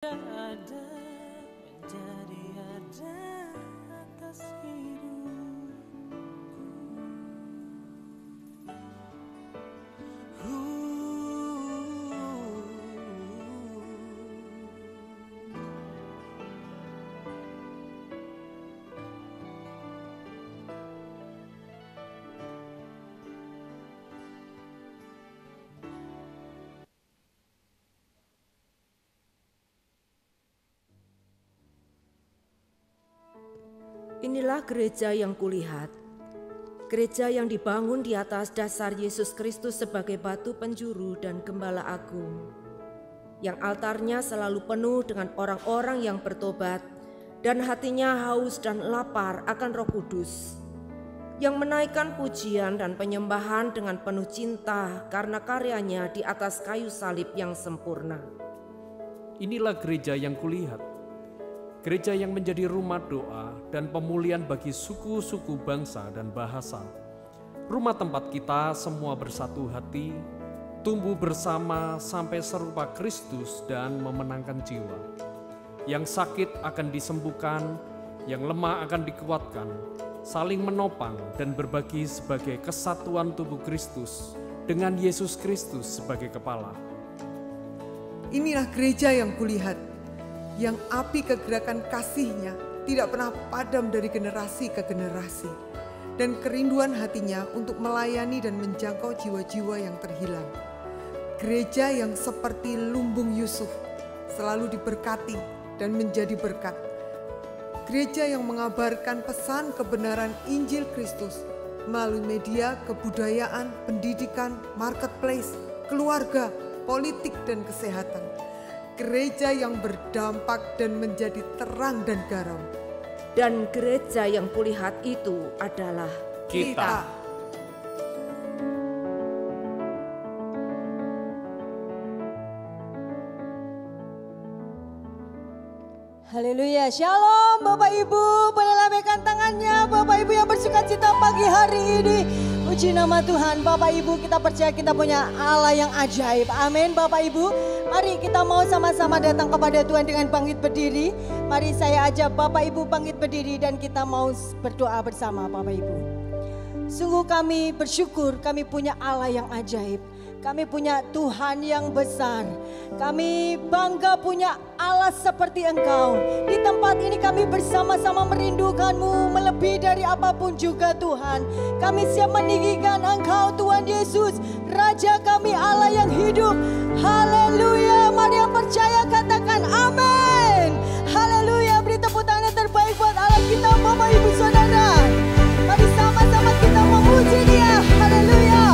ada menjadi ada atas Inilah gereja yang kulihat, gereja yang dibangun di atas dasar Yesus Kristus sebagai batu penjuru dan gembala agung, yang altarnya selalu penuh dengan orang-orang yang bertobat dan hatinya haus dan lapar akan Roh Kudus, yang menaikkan pujian dan penyembahan dengan penuh cinta karena karyanya di atas kayu salib yang sempurna. Inilah gereja yang kulihat, gereja yang menjadi rumah doa dan pemulihan bagi suku-suku bangsa dan bahasa. Rumah tempat kita semua bersatu hati, tumbuh bersama sampai serupa Kristus dan memenangkan jiwa. Yang sakit akan disembuhkan, yang lemah akan dikuatkan, saling menopang dan berbagi sebagai kesatuan tubuh Kristus dengan Yesus Kristus sebagai kepala. Inilah gereja yang kulihat, yang api kegerakan kasih-Nya tidak pernah padam dari generasi ke generasi, dan kerinduan hatinya untuk melayani dan menjangkau jiwa-jiwa yang terhilang. Gereja yang seperti lumbung Yusuf selalu diberkati dan menjadi berkat. Gereja yang mengabarkan pesan kebenaran Injil Kristus melalui media, kebudayaan, pendidikan, marketplace, keluarga, politik, dan kesehatan. Gereja yang berdampak dan menjadi terang dan garam. Dan gereja yang kulihat itu adalah Kita. Haleluya, shalom Bapak Ibu, boleh lambaikan tangannya Bapak Ibu yang bersuka cita pagi hari ini. Puji nama Tuhan, Bapak Ibu, kita percaya kita punya Allah yang ajaib. Amin Bapak Ibu, mari kita mau sama-sama datang kepada Tuhan dengan bangkit berdiri. Mari saya ajak Bapak Ibu bangkit berdiri dan kita mau berdoa bersama Bapak Ibu. Sungguh kami bersyukur kami punya Allah yang ajaib. Kami punya Tuhan yang besar. Kami bangga punya Allah seperti Engkau. Di tempat ini kami bersama-sama merindukan-Mu melebihi dari apapun juga Tuhan. Kami siap meninggikan Engkau Tuhan Yesus, Raja kami, Allah yang hidup. Haleluya, mari yang percaya katakan amin. Haleluya, beri tepuk tangan yang terbaik buat Allah kita Bapak Ibu Saudara. Mari sama-sama kita memuji Dia. Haleluya.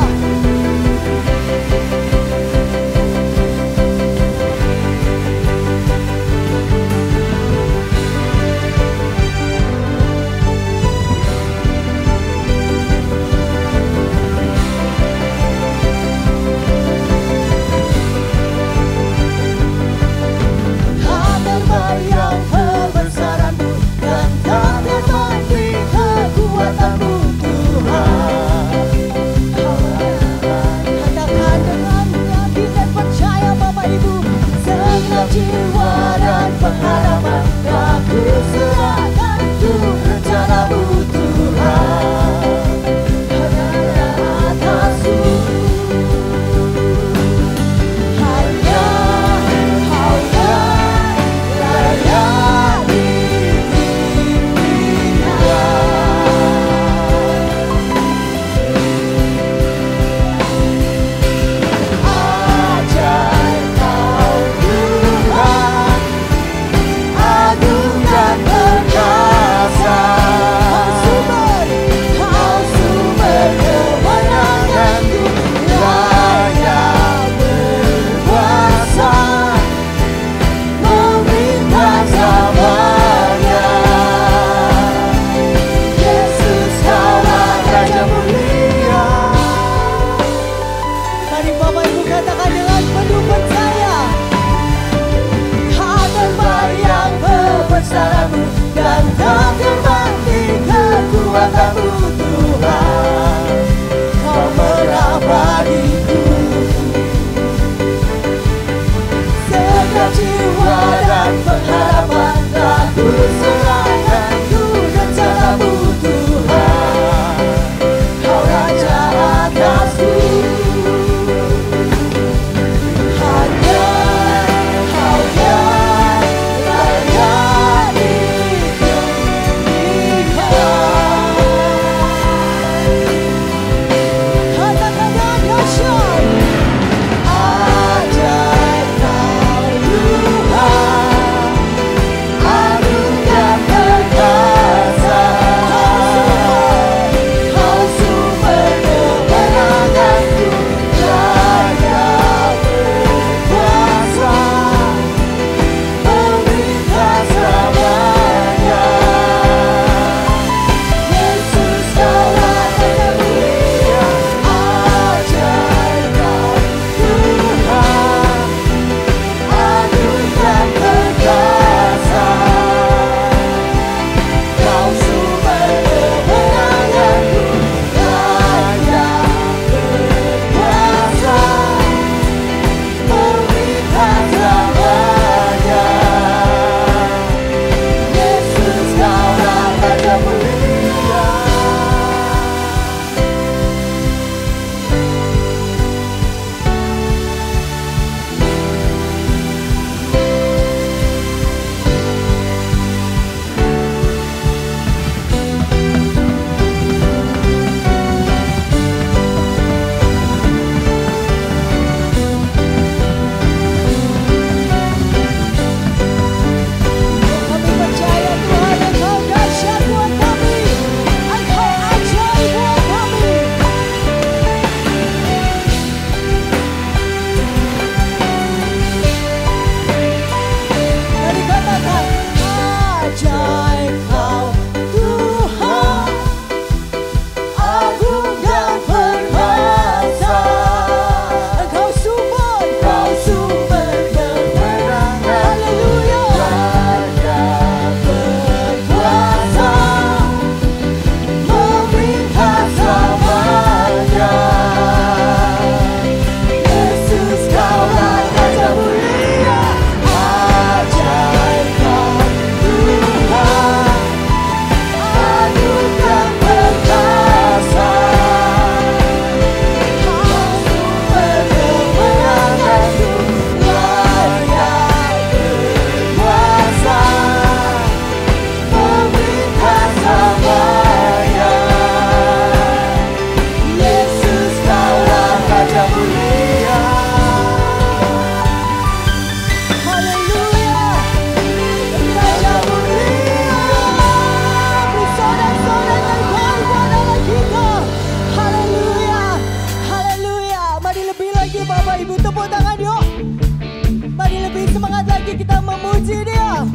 kita memuji Dia.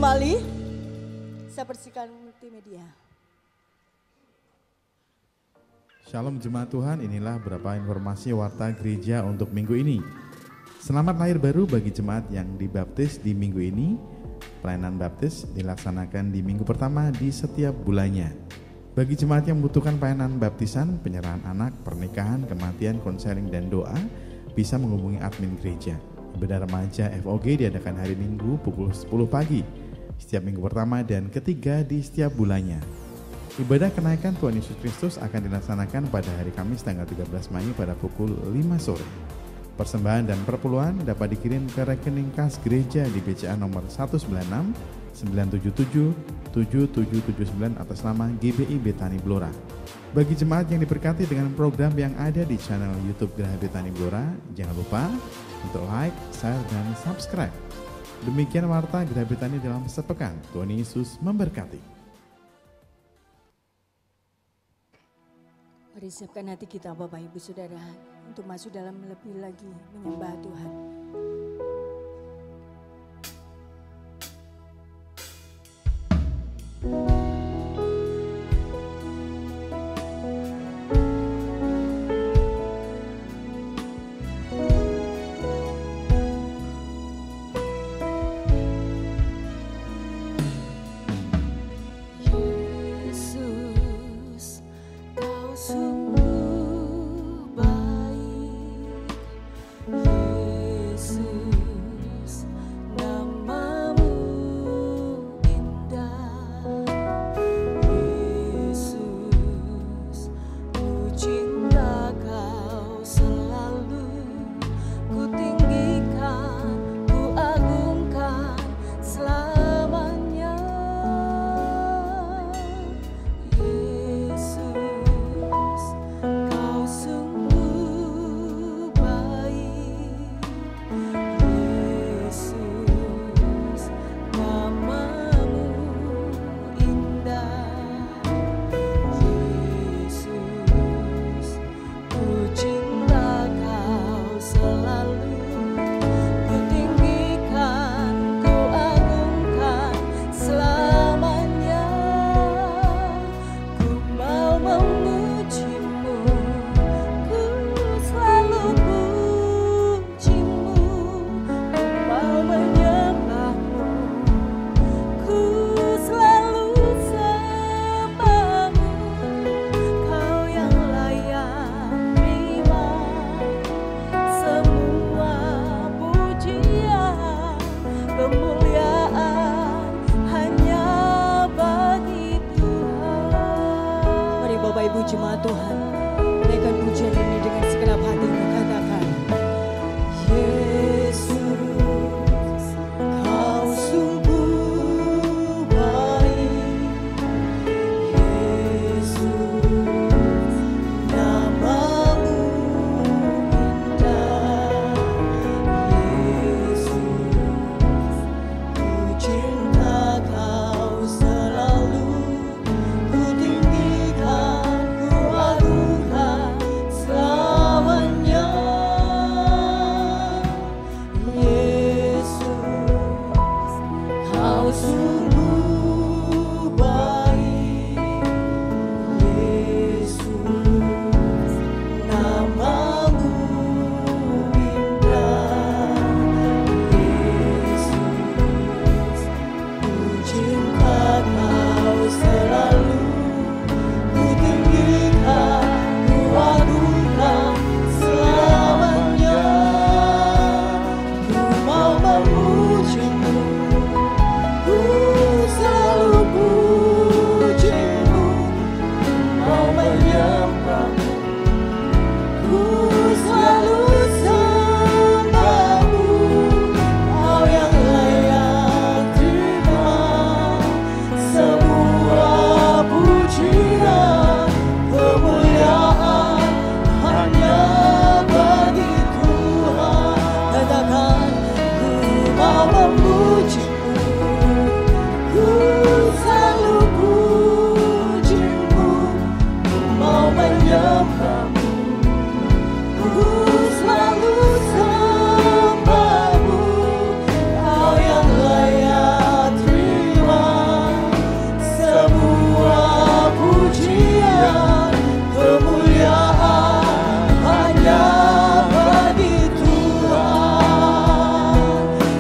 kembali. Saya bersihkan multimedia. Shalom jemaat Tuhan, inilah beberapa informasi warta gereja untuk minggu ini. Selamat lahir baru bagi jemaat yang dibaptis di minggu ini. Pelayanan baptis dilaksanakan di minggu pertama di setiap bulannya. Bagi jemaat yang membutuhkan pelayanan baptisan, penyerahan anak, pernikahan, kematian, konseling, dan doa, bisa menghubungi admin gereja. Ibadah remaja FOG diadakan hari Minggu pukul 10 pagi, setiap minggu pertama dan ketiga di setiap bulannya. Ibadah kenaikan Tuhan Yesus Kristus akan dilaksanakan pada hari Kamis tanggal 13 Mei pada pukul 5 sore. Persembahan dan perpuluhan dapat dikirim ke rekening kas gereja di BCA nomor 196 977 7779 atas nama GBI Betani Blora. Bagi jemaat yang diberkati dengan program yang ada di channel YouTube Geraha Betani Blora, jangan lupa untuk like, share, dan subscribe. Demikian warta Geraha Betani dalam sepekan. Tuhan Yesus memberkati. Mari siapkan hati kita Bapak Ibu Saudara untuk masuk dalam lebih lagi menyembah Tuhan. Jemaat Tuhan, naikkan pujian ini dengan segenap hati, katakan Yesus, Kau sungguh baik. Yesus, namamu indah. Yesus, ku cinta Kau selalu, ku tinggikan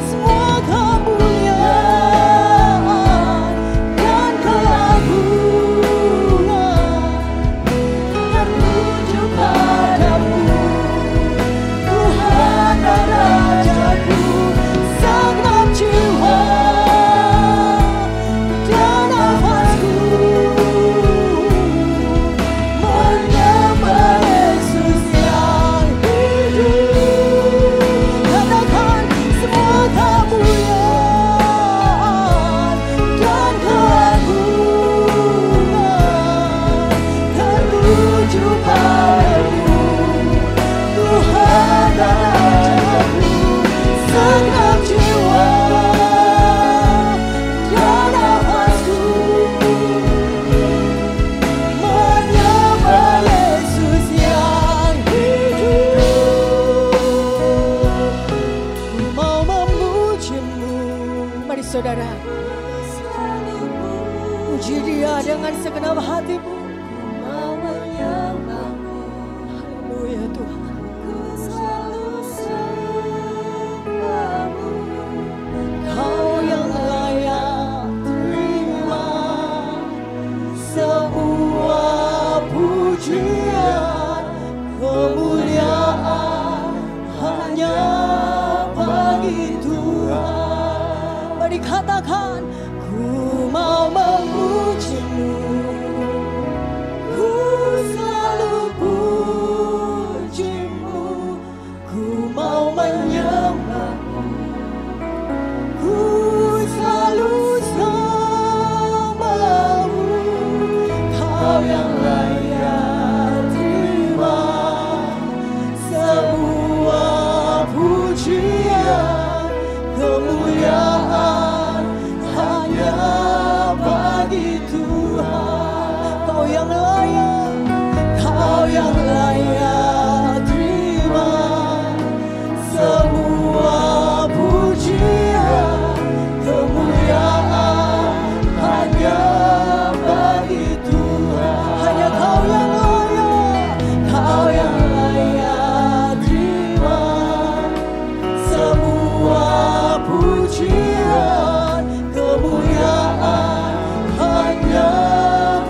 Semua kemuliaan Mari saudara, puji Dia dengan segenap hatimu. Haleluya Tuhan. Kau yang layak terima semua pujian, kemuliaan hanya bagi Tuhan. Mari katakan, ku mau memujimu, ku selalu pujimu, ku mau menyembahmu, ku selalu sembahmu. Kau yang layak terima semua pujian, kemuliaan hanya bagi Tuhan. Kau yang layak, Kau yang layak terima semua pujian, kemuliaan hanya bagi Tuhan. Hanya Kau yang layak, Kau yang layak terima semua pujian, kemuliaan hanya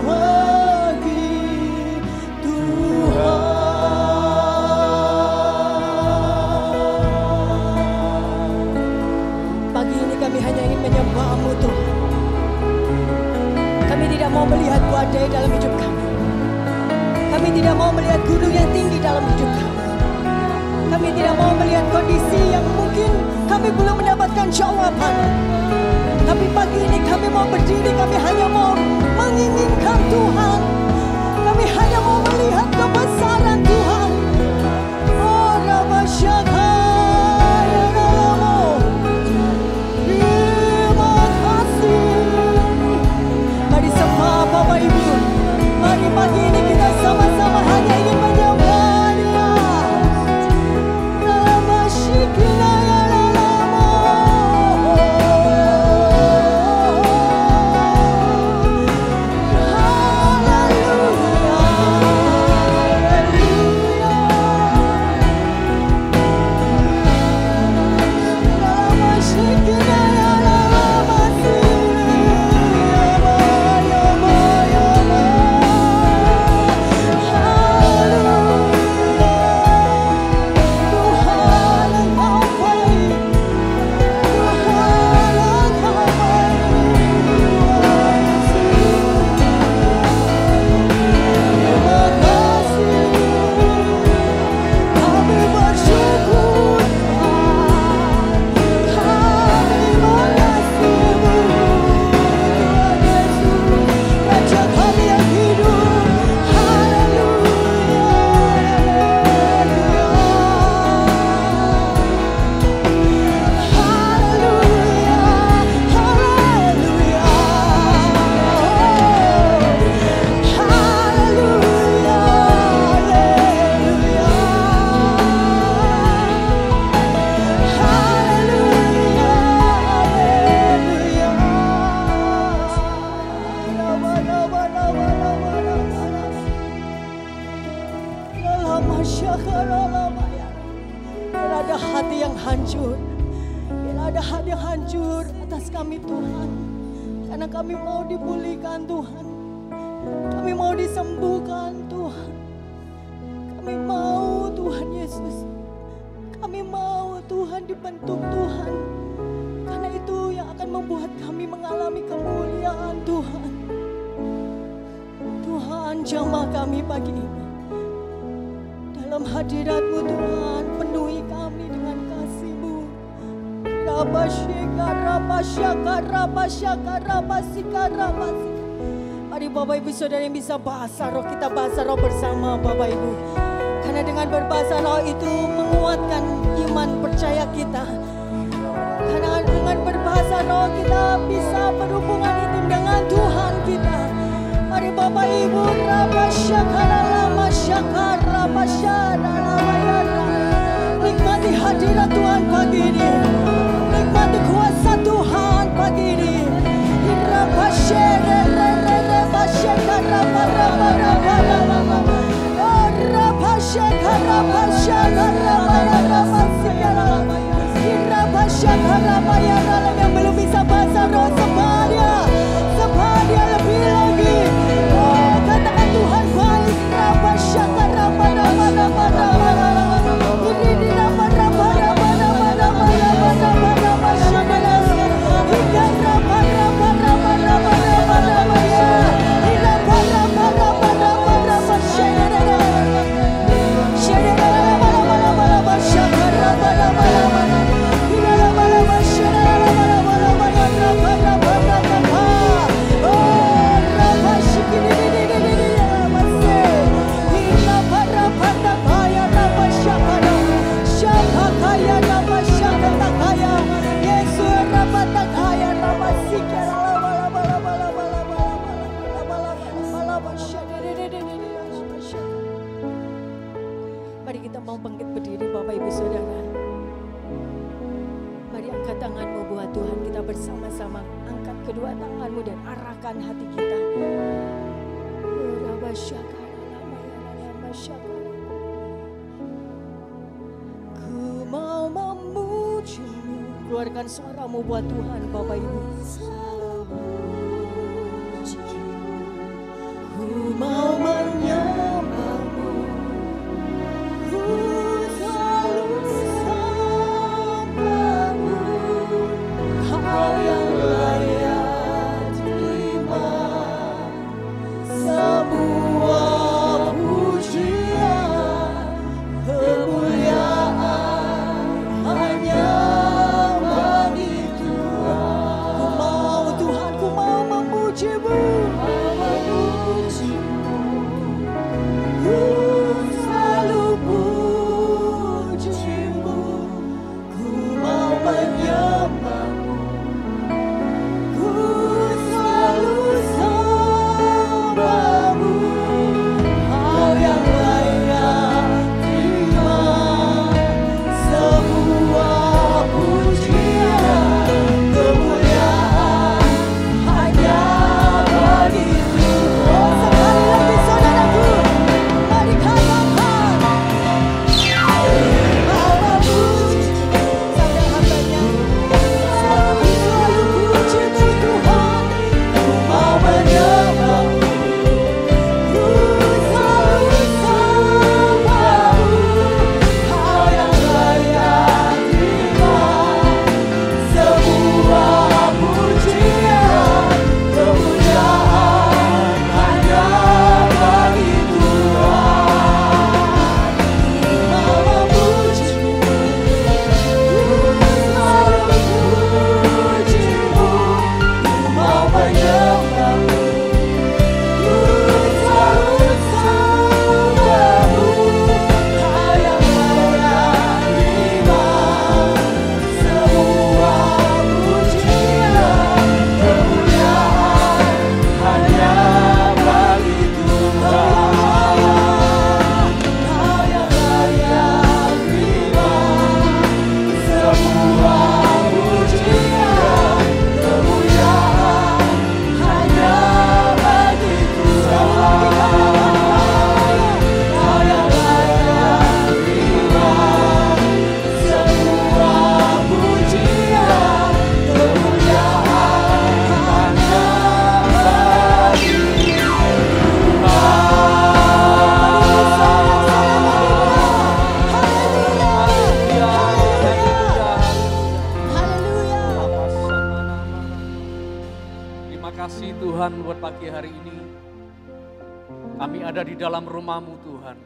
bagi Tuhan. Pagi ini kami hanya ingin menyembah-Mu Tuhan. Kami tidak mau melihat badai dalam hidup kami. Kami tidak mau melihat gunung yang tinggi dalam hidup kami. Kami tidak mau melihat kondisi yang mungkin kami belum mendapatkan jawaban. Tapi pagi ini kami mau berdiri, kami hanya mau menginginkan Tuhan. Kami hanya mau melihat kebesaran Tuhan. Oh, Rabbashaka, ya Namo. Terima kasih. Mari sembah Bapak Ibu. Mari pagi ini kita sama-sama hanya ingin menyembah Dia. Rabbashikina ya Namo. Bila ada hati yang hancur, bila ada hati yang hancur atas kami Tuhan, karena kami mau dipulihkan Tuhan, kami mau disembuhkan Tuhan, kami mau Tuhan Yesus, kami mau Tuhan dibentuk Tuhan, karena itu yang akan membuat kami mengalami kemuliaan Tuhan. Tuhan, jamah kami pagi ini dalam hadirat-Mu Tuhan, penuhi kami dengan kasih-Mu. Rabbashika, Rabbashaka, Rabbashaka, Rabbasika, Rabbasika. Mari Bapak Ibu Saudara yang bisa bahasa roh, kita bahasa roh bersama Bapak Ibu. Karena dengan berbahasa roh itu menguatkan iman percaya kita. Karena dengan berbahasa roh kita bisa berhubungan intim dengan Tuhan kita. Mari Bapak Ibu, nikmati hadirat Tuhan pagi ini. Nikmati kuasa Tuhan pagi yang belum bisa bahasa roh, sembah dia lebih lagi. Oh, katakan Tuhan baik. Rapa syaka rapa rapa rapa rapa. Ini rapa rapa rapa rapa rapa rapa rapa syaka rapa. Hingga rapa rapa rapa rapa rapa rapa ya. Rapa rapa rapa rapa rapa syaka rapa. Syaka rapa rapa rapa rapa syaka rapa rapa rapa. Hingga rapa rapa syaka rapa rapa rapa rapa rapa rapa. Oh, rapa syiki Mari kita mau bangkit berdiri Bapak Ibu Saudara. Mari angkat tanganmu buat Tuhan, kita bersama-sama angkat kedua tanganmu dan arahkan hati kita. Ku mau memujimu, keluarkan suaramu buat Tuhan Bapak Ibu. Ku mau menyembahmu, ku selalu sembahmu, Kau yang layak terima semua pujian, kemuliaan hanya bagi Tuhan. Ku mau Tuhan, ku mau memujimu. Tuhan buat pagi hari ini. Kami ada di dalam rumah-Mu Tuhan.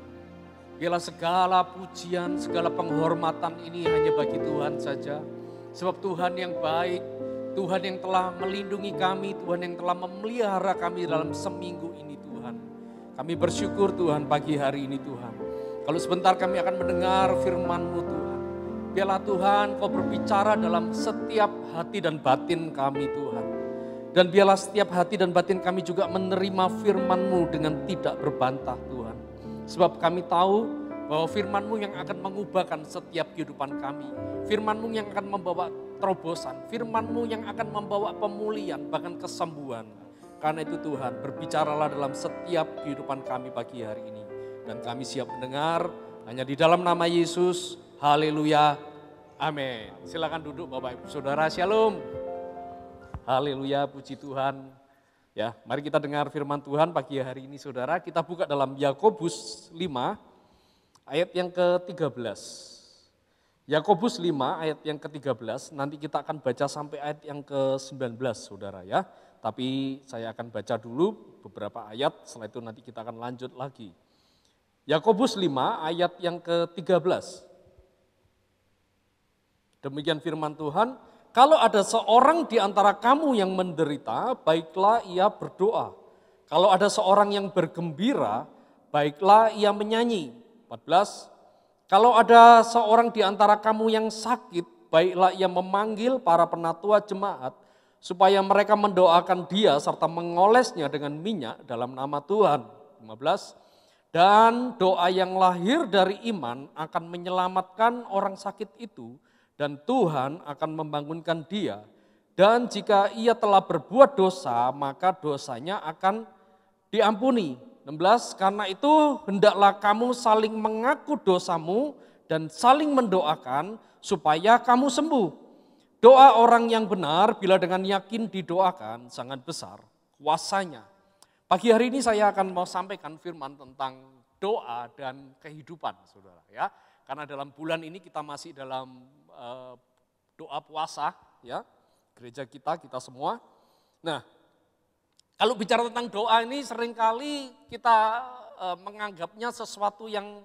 Biarlah segala pujian, segala penghormatan ini hanya bagi Tuhan saja. Sebab Tuhan yang baik, Tuhan yang telah melindungi kami, Tuhan yang telah memelihara kami dalam seminggu ini Tuhan. Kami bersyukur Tuhan pagi hari ini Tuhan. Kalau sebentar kami akan mendengar firman-Mu Tuhan. Biarlah Tuhan Kau berbicara dalam setiap hati dan batin kami Tuhan. Dan biarlah setiap hati dan batin kami juga menerima firman-Mu dengan tidak berbantah Tuhan. Sebab kami tahu bahwa firman-Mu yang akan mengubahkan setiap kehidupan kami. Firman-Mu yang akan membawa terobosan. Firman-Mu yang akan membawa pemulihan, bahkan kesembuhan. Karena itu Tuhan, berbicaralah dalam setiap kehidupan kami pagi hari ini. dan kami siap mendengar hanya di dalam nama Yesus. Haleluya. Amin. Silakan duduk Bapak Ibu Saudara. Shalom. Haleluya, puji Tuhan. Ya, mari kita dengar firman Tuhan pagi hari ini Saudara. Kita buka dalam Yakobus 5 ayat yang ke-13. Yakobus 5 ayat yang ke-13, nanti kita akan baca sampai ayat yang ke-19 Saudara ya. Tapi saya akan baca dulu beberapa ayat, setelah itu nanti kita akan lanjut lagi. Yakobus 5 ayat yang ke-13. Demikian firman Tuhan, kalau ada seorang di antara kamu yang menderita, baiklah ia berdoa. Kalau ada seorang yang bergembira, baiklah ia menyanyi. 14. Kalau ada seorang di antara kamu yang sakit, baiklah ia memanggil para penatua jemaat, supaya mereka mendoakan dia serta mengolesnya dengan minyak dalam nama Tuhan. 15. Dan doa yang lahir dari iman akan menyelamatkan orang sakit itu, dan Tuhan akan membangunkan dia. Dan jika ia telah berbuat dosa, maka dosanya akan diampuni. 16, karena itu hendaklah kamu saling mengaku dosamu dan saling mendoakan supaya kamu sembuh. Doa orang yang benar bila dengan yakin didoakan sangat besar kuasanya. Pagi hari ini saya akan mau sampaikan firman tentang doa dan kehidupan Saudara ya. Karena dalam bulan ini kita masih dalam doa puasa ya. Gereja kita semua. Nah, kalau bicara tentang doa ini seringkali kita menganggapnya sesuatu yang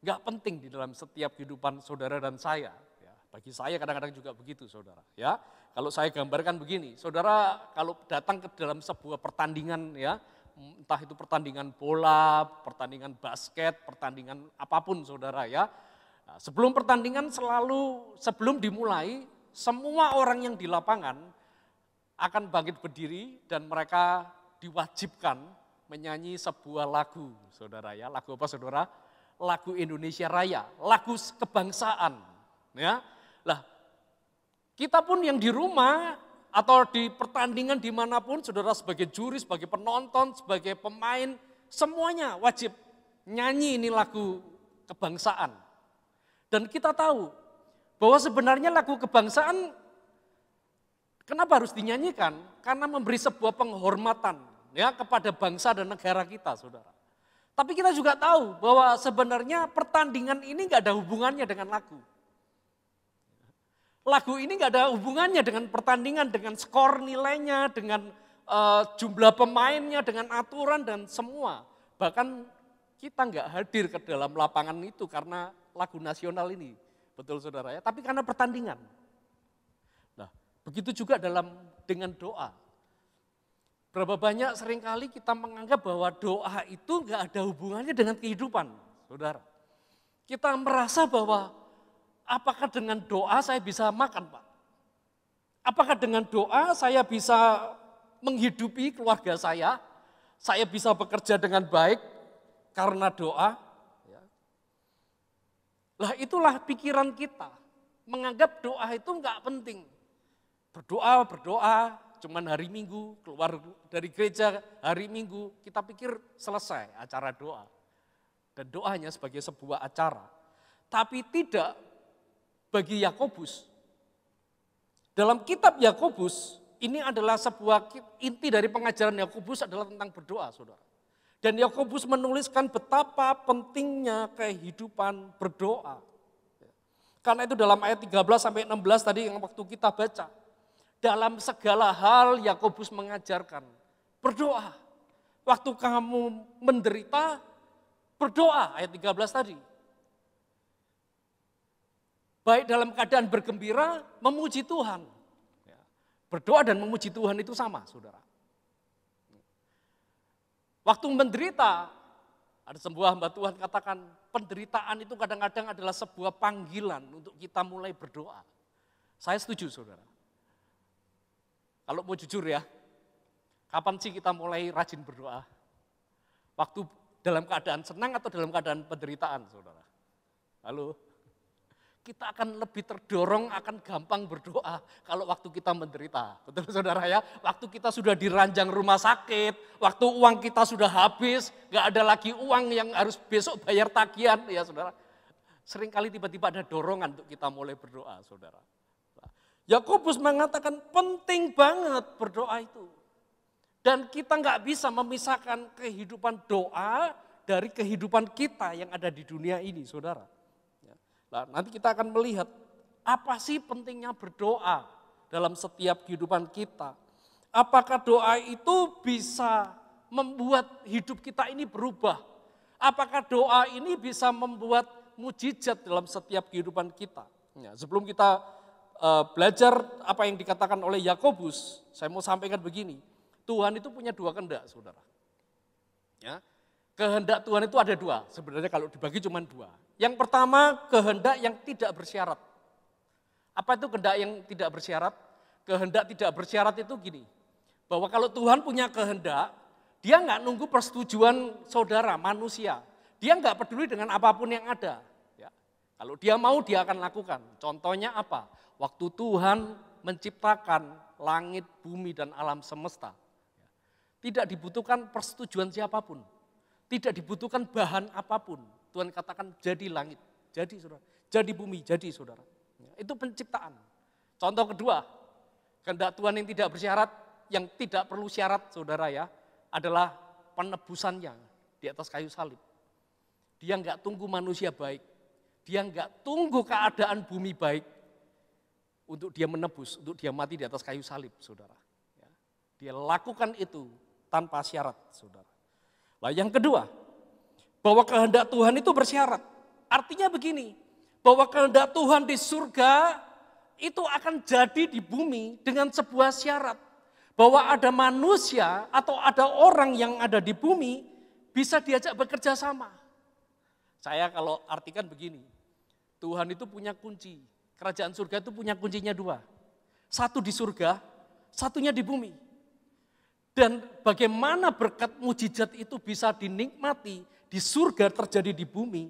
gak penting di dalam setiap kehidupan saudara dan saya. Ya, bagi saya kadang-kadang juga begitu saudara. Ya, kalau saya gambarkan begini, saudara kalau datang ke dalam sebuah pertandingan ya, entah itu pertandingan bola, pertandingan basket, pertandingan apapun saudara ya. Nah, sebelum pertandingan sebelum dimulai, semua orang yang di lapangan akan bangkit berdiri dan mereka diwajibkan menyanyi sebuah lagu, saudara ya. Lagu apa saudara? Lagu Indonesia Raya, lagu kebangsaan. Ya, lah kita pun yang di rumah atau di pertandingan dimanapun, saudara sebagai juri, sebagai penonton, sebagai pemain, semuanya wajib nyanyi ini lagu kebangsaan. Dan kita tahu bahwa sebenarnya lagu kebangsaan kenapa harus dinyanyikan? Karena memberi sebuah penghormatan ya kepada bangsa dan negara kita, saudara. Tapi kita juga tahu bahwa sebenarnya pertandingan ini nggak ada hubungannya dengan lagu. Lagu ini nggak ada hubungannya dengan pertandingan, dengan skor nilainya, dengan jumlah pemainnya, dengan aturan dan semua. Bahkan kita nggak hadir ke dalam lapangan itu karena lagu nasional ini, betul saudara ya. Tapi karena pertandingan. Begitu juga dengan doa. Berapa banyak seringkali kita menganggap bahwa doa itu enggak ada hubungannya dengan kehidupan, saudara. Kita merasa bahwa apakah dengan doa saya bisa makan, Pak? Apakah dengan doa saya bisa menghidupi keluarga saya bisa bekerja dengan baik karena doa? Lah itulah pikiran kita, menganggap doa itu enggak penting. Berdoa, cuman hari Minggu, keluar dari gereja hari Minggu, kita pikir selesai acara doa. Dan doa hanya sebagai sebuah acara. Tapi tidak bagi Yakobus. Dalam kitab Yakobus, ini adalah sebuah inti dari pengajaran Yakobus adalah tentang berdoa, saudara. Dan Yakobus menuliskan betapa pentingnya kehidupan berdoa. Karena itu dalam ayat 13 sampai 16 tadi yang waktu kita baca. Dalam segala hal Yakobus mengajarkan berdoa. Waktu kamu menderita, berdoa ayat 13 tadi. Baik dalam keadaan bergembira, memuji Tuhan. Berdoa dan memuji Tuhan itu sama, saudara. Waktu menderita, ada sebuah hamba Tuhan katakan, penderitaan itu kadang-kadang adalah sebuah panggilan untuk kita mulai berdoa. Saya setuju, saudara. Kalau mau jujur ya, kapan sih kita mulai rajin berdoa? Waktu dalam keadaan senang atau dalam keadaan penderitaan, saudara? Halo? kita akan lebih terdorong, akan gampang berdoa kalau waktu kita menderita. Betul saudara ya? Waktu kita sudah diranjang rumah sakit, waktu uang kita sudah habis, gak ada lagi uang yang harus besok bayar tagihan ya saudara. Seringkali tiba-tiba ada dorongan untuk kita mulai berdoa saudara. Yakobus mengatakan penting banget berdoa itu. Dan kita gak bisa memisahkan kehidupan doa dari kehidupan kita yang ada di dunia ini saudara. Nah, nanti kita akan melihat apa sih pentingnya berdoa dalam setiap kehidupan kita. Apakah doa itu bisa membuat hidup kita ini berubah? Apakah doa ini bisa membuat mujizat dalam setiap kehidupan kita? Ya, sebelum kita belajar apa yang dikatakan oleh Yakobus, saya mau sampaikan begini. Tuhan itu punya dua kehendak, saudara. Ya, kehendak Tuhan itu ada dua, sebenarnya kalau dibagi cuma dua. Yang pertama, kehendak yang tidak bersyarat. Apa itu kehendak yang tidak bersyarat? Kehendak tidak bersyarat itu gini, bahwa kalau Tuhan punya kehendak, dia nggak nunggu persetujuan saudara, manusia. Dia nggak peduli dengan apapun yang ada. Ya. Kalau dia mau, dia akan lakukan. Contohnya apa? Waktu Tuhan menciptakan langit, bumi, dan alam semesta. Tidak dibutuhkan persetujuan siapapun. Tidak dibutuhkan bahan apapun. Tuhan katakan jadi langit, jadi saudara. Jadi bumi, jadi saudara. Itu penciptaan. Contoh kedua, kehendak Tuhan yang tidak bersyarat, yang tidak perlu syarat saudara ya, adalah penebusannya di atas kayu salib. Dia enggak tunggu manusia baik, dia enggak tunggu keadaan bumi baik untuk dia menebus, untuk dia mati di atas kayu salib saudara. Dia lakukan itu tanpa syarat saudara. Nah yang kedua, bahwa kehendak Tuhan itu bersyarat. Artinya begini, bahwa kehendak Tuhan di surga itu akan jadi di bumi dengan sebuah syarat. Bahwa ada manusia atau ada orang yang ada di bumi bisa diajak bekerja sama. Saya kalau artikan begini, Tuhan itu punya kunci. Kerajaan surga itu punya kuncinya dua. Satu di surga, satunya di bumi. Dan bagaimana berkat mujizat itu bisa dinikmati di surga terjadi di bumi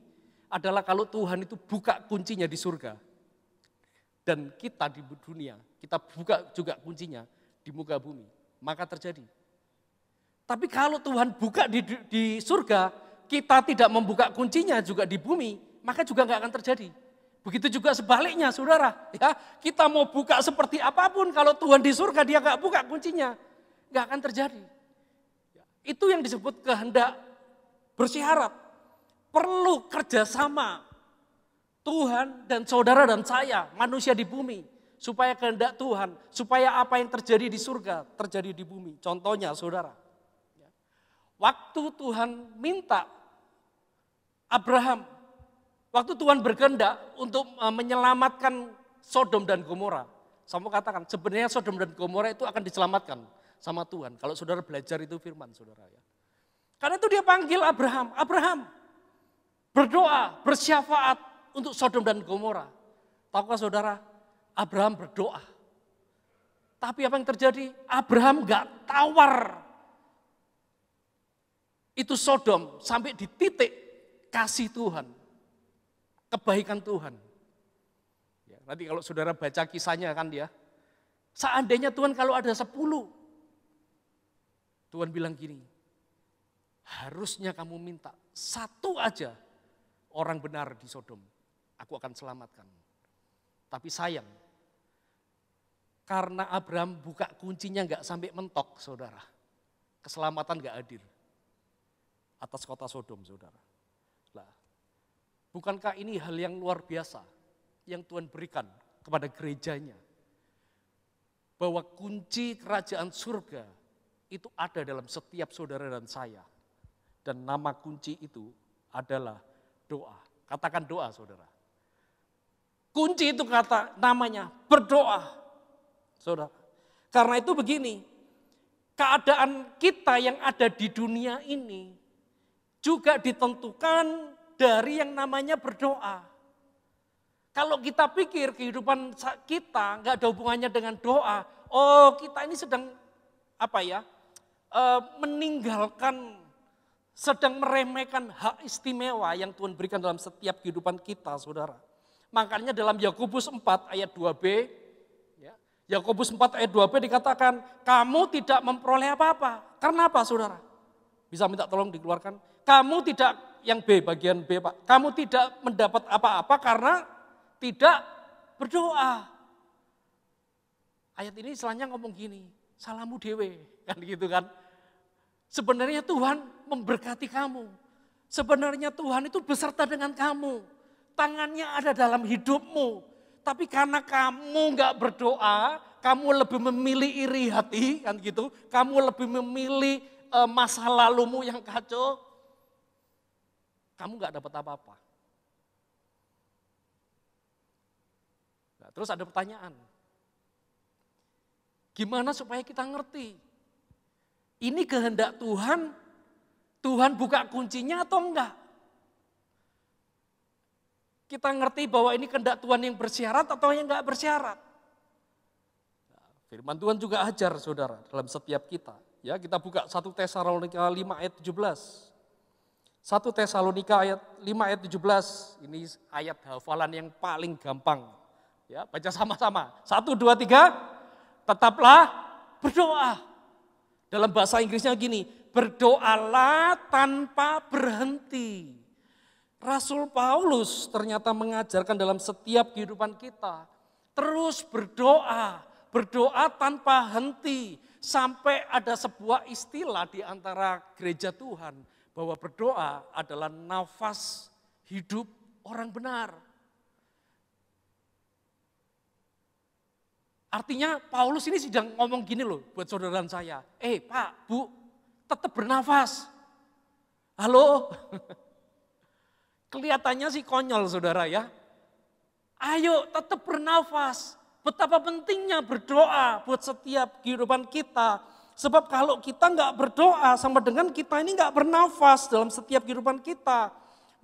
adalah kalau Tuhan itu buka kuncinya di surga. Dan kita di dunia, kita buka juga kuncinya di muka bumi. Maka terjadi. Tapi kalau Tuhan buka di surga, kita tidak membuka kuncinya juga di bumi, maka juga nggak akan terjadi. Begitu juga sebaliknya saudara. Ya, kita mau buka seperti apapun, kalau Tuhan di surga dia nggak buka kuncinya, nggak akan terjadi. Itu yang disebut kehendak bersyarat, perlu kerjasama Tuhan dan saudara dan saya, manusia di bumi, supaya kehendak Tuhan, supaya apa yang terjadi di surga terjadi di bumi. Contohnya saudara, waktu Tuhan minta Abraham, waktu Tuhan berkehendak untuk menyelamatkan Sodom dan Gomora, saya mau katakan sebenarnya Sodom dan Gomora itu akan diselamatkan sama Tuhan. Kalau saudara belajar itu firman saudara ya. Karena itu dia panggil Abraham, Abraham berdoa, bersyafaat untuk Sodom dan Gomora. Tahukah saudara, Abraham berdoa. Tapi apa yang terjadi? Abraham gak tawar itu Sodom sampai di titik kasih Tuhan, kebaikan Tuhan. Ya, nanti kalau saudara baca kisahnya kan dia, seandainya Tuhan kalau ada 10, Tuhan bilang gini, harusnya kamu minta satu aja orang benar di Sodom, aku akan selamatkan. Tapi sayang, karena Abraham buka kuncinya gak sampai mentok saudara, keselamatan gak hadir atas kota Sodom saudara. Nah, bukankah ini hal yang luar biasa yang Tuhan berikan kepada gerejanya? Bahwa kunci kerajaan surga itu ada dalam setiap saudara dan saya. Dan nama kunci itu adalah doa. Katakan doa saudara. Kunci itu kata namanya berdoa. Saudara. Karena itu begini, keadaan kita yang ada di dunia ini juga ditentukan dari yang namanya berdoa. Kalau kita pikir kehidupan kita nggak ada hubungannya dengan doa, oh kita ini sedang meninggalkan, sedang meremehkan hak istimewa yang Tuhan berikan dalam setiap kehidupan kita, saudara. Makanya dalam Yakobus 4 ayat 2b, ya, Yakobus 4 ayat 2b dikatakan, kamu tidak memperoleh apa-apa. Karena apa saudara? Bisa minta tolong dikeluarkan. Kamu tidak, yang B, bagian B Pak. Kamu tidak mendapat apa-apa karena tidak berdoa. Ayat ini istilahnya ngomong gini, salahmu dewe, kan gitu kan. Sebenarnya Tuhan memberkati kamu. Sebenarnya Tuhan itu beserta dengan kamu. Tangannya ada dalam hidupmu. Tapi karena kamu nggak berdoa, kamu lebih memilih iri hati, kan gitu. Kamu lebih memilih masa lalumu yang kacau. Kamu nggak dapat apa-apa. Nah, terus ada pertanyaan. Gimana supaya kita ngerti? Ini kehendak Tuhan, Tuhan buka kuncinya atau enggak? Kita ngerti bahwa ini kehendak Tuhan yang bersyarat atau yang enggak bersyarat? Nah, firman Tuhan juga ajar saudara dalam setiap kita. Ya, kita buka 1 Tesalonika 5 ayat 17. 1 Tesalonika ayat 5 ayat 17. Ini ayat hafalan yang paling gampang. Ya, baca sama-sama. 1, 2, 3. Tetaplah berdoa. Dalam bahasa Inggrisnya gini, berdoalah tanpa berhenti. Rasul Paulus ternyata mengajarkan dalam setiap kehidupan kita. Terus berdoa, berdoa tanpa henti. Sampai ada sebuah istilah di antara gereja Tuhan. Bahwa berdoa adalah nafas hidup orang benar. Artinya Paulus ini sedang ngomong gini loh buat saudara saya. Pak, Bu, tetap bernafas. Halo? Kelihatannya sih konyol saudara ya. Ayo tetap bernafas. Betapa pentingnya berdoa buat setiap kehidupan kita. Sebab kalau kita nggak berdoa sama dengan kita ini nggak bernafas dalam setiap kehidupan kita.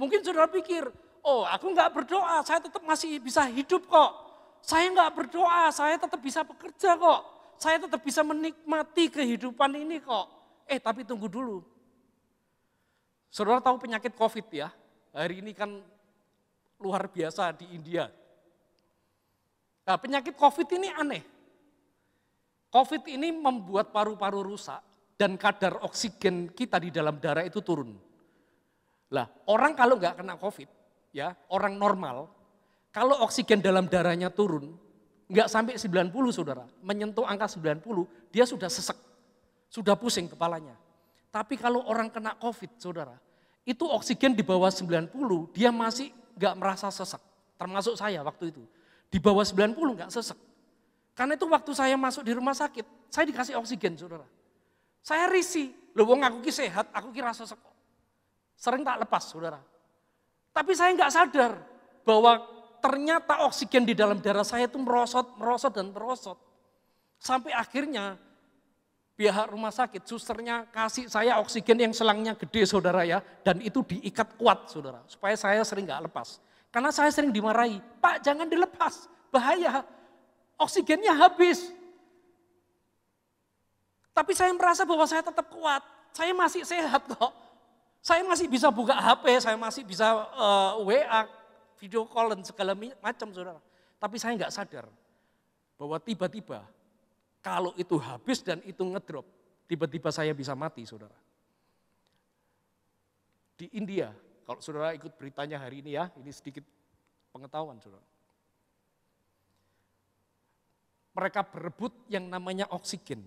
Mungkin saudara pikir, oh aku nggak berdoa, saya tetap masih bisa hidup kok. Saya nggak berdoa, saya tetap bisa bekerja kok. Saya tetap bisa menikmati kehidupan ini kok. Tapi tunggu dulu. Saudara tahu penyakit COVID ya? Hari ini kan luar biasa di India. Nah, penyakit COVID ini aneh. COVID ini membuat paru-paru rusak dan kadar oksigen kita di dalam darah itu turun. Lah, orang kalau nggak kena COVID, ya orang normal, kalau oksigen dalam darahnya turun, nggak sampai 90 saudara, menyentuh angka 90, dia sudah sesek, sudah pusing kepalanya. Tapi kalau orang kena COVID saudara, itu oksigen di bawah 90, dia masih nggak merasa sesek. Termasuk saya waktu itu, di bawah 90 nggak sesek. Karena itu waktu saya masuk di rumah sakit, saya dikasih oksigen saudara. Saya risih, loh wong aku ki sehat, aku kira sesek kok. Sering tak lepas saudara. Tapi saya nggak sadar bahwa ternyata oksigen di dalam darah saya itu merosot dan merosot. Sampai akhirnya pihak rumah sakit, susternya kasih saya oksigen yang selangnya gede saudara ya. Dan itu diikat kuat saudara, supaya saya sering gak lepas. Karena saya sering dimarahi, Pak jangan dilepas, bahaya, oksigennya habis. Tapi saya merasa bahwa saya tetap kuat, saya masih sehat kok. Saya masih bisa buka HP, saya masih bisa WA, video call dan segala macam saudara. Tapi saya nggak sadar bahwa tiba-tiba kalau itu habis dan itu ngedrop, tiba-tiba saya bisa mati saudara. Di India, kalau saudara ikut beritanya hari ini ya, ini sedikit pengetahuan saudara. Mereka berebut yang namanya oksigen.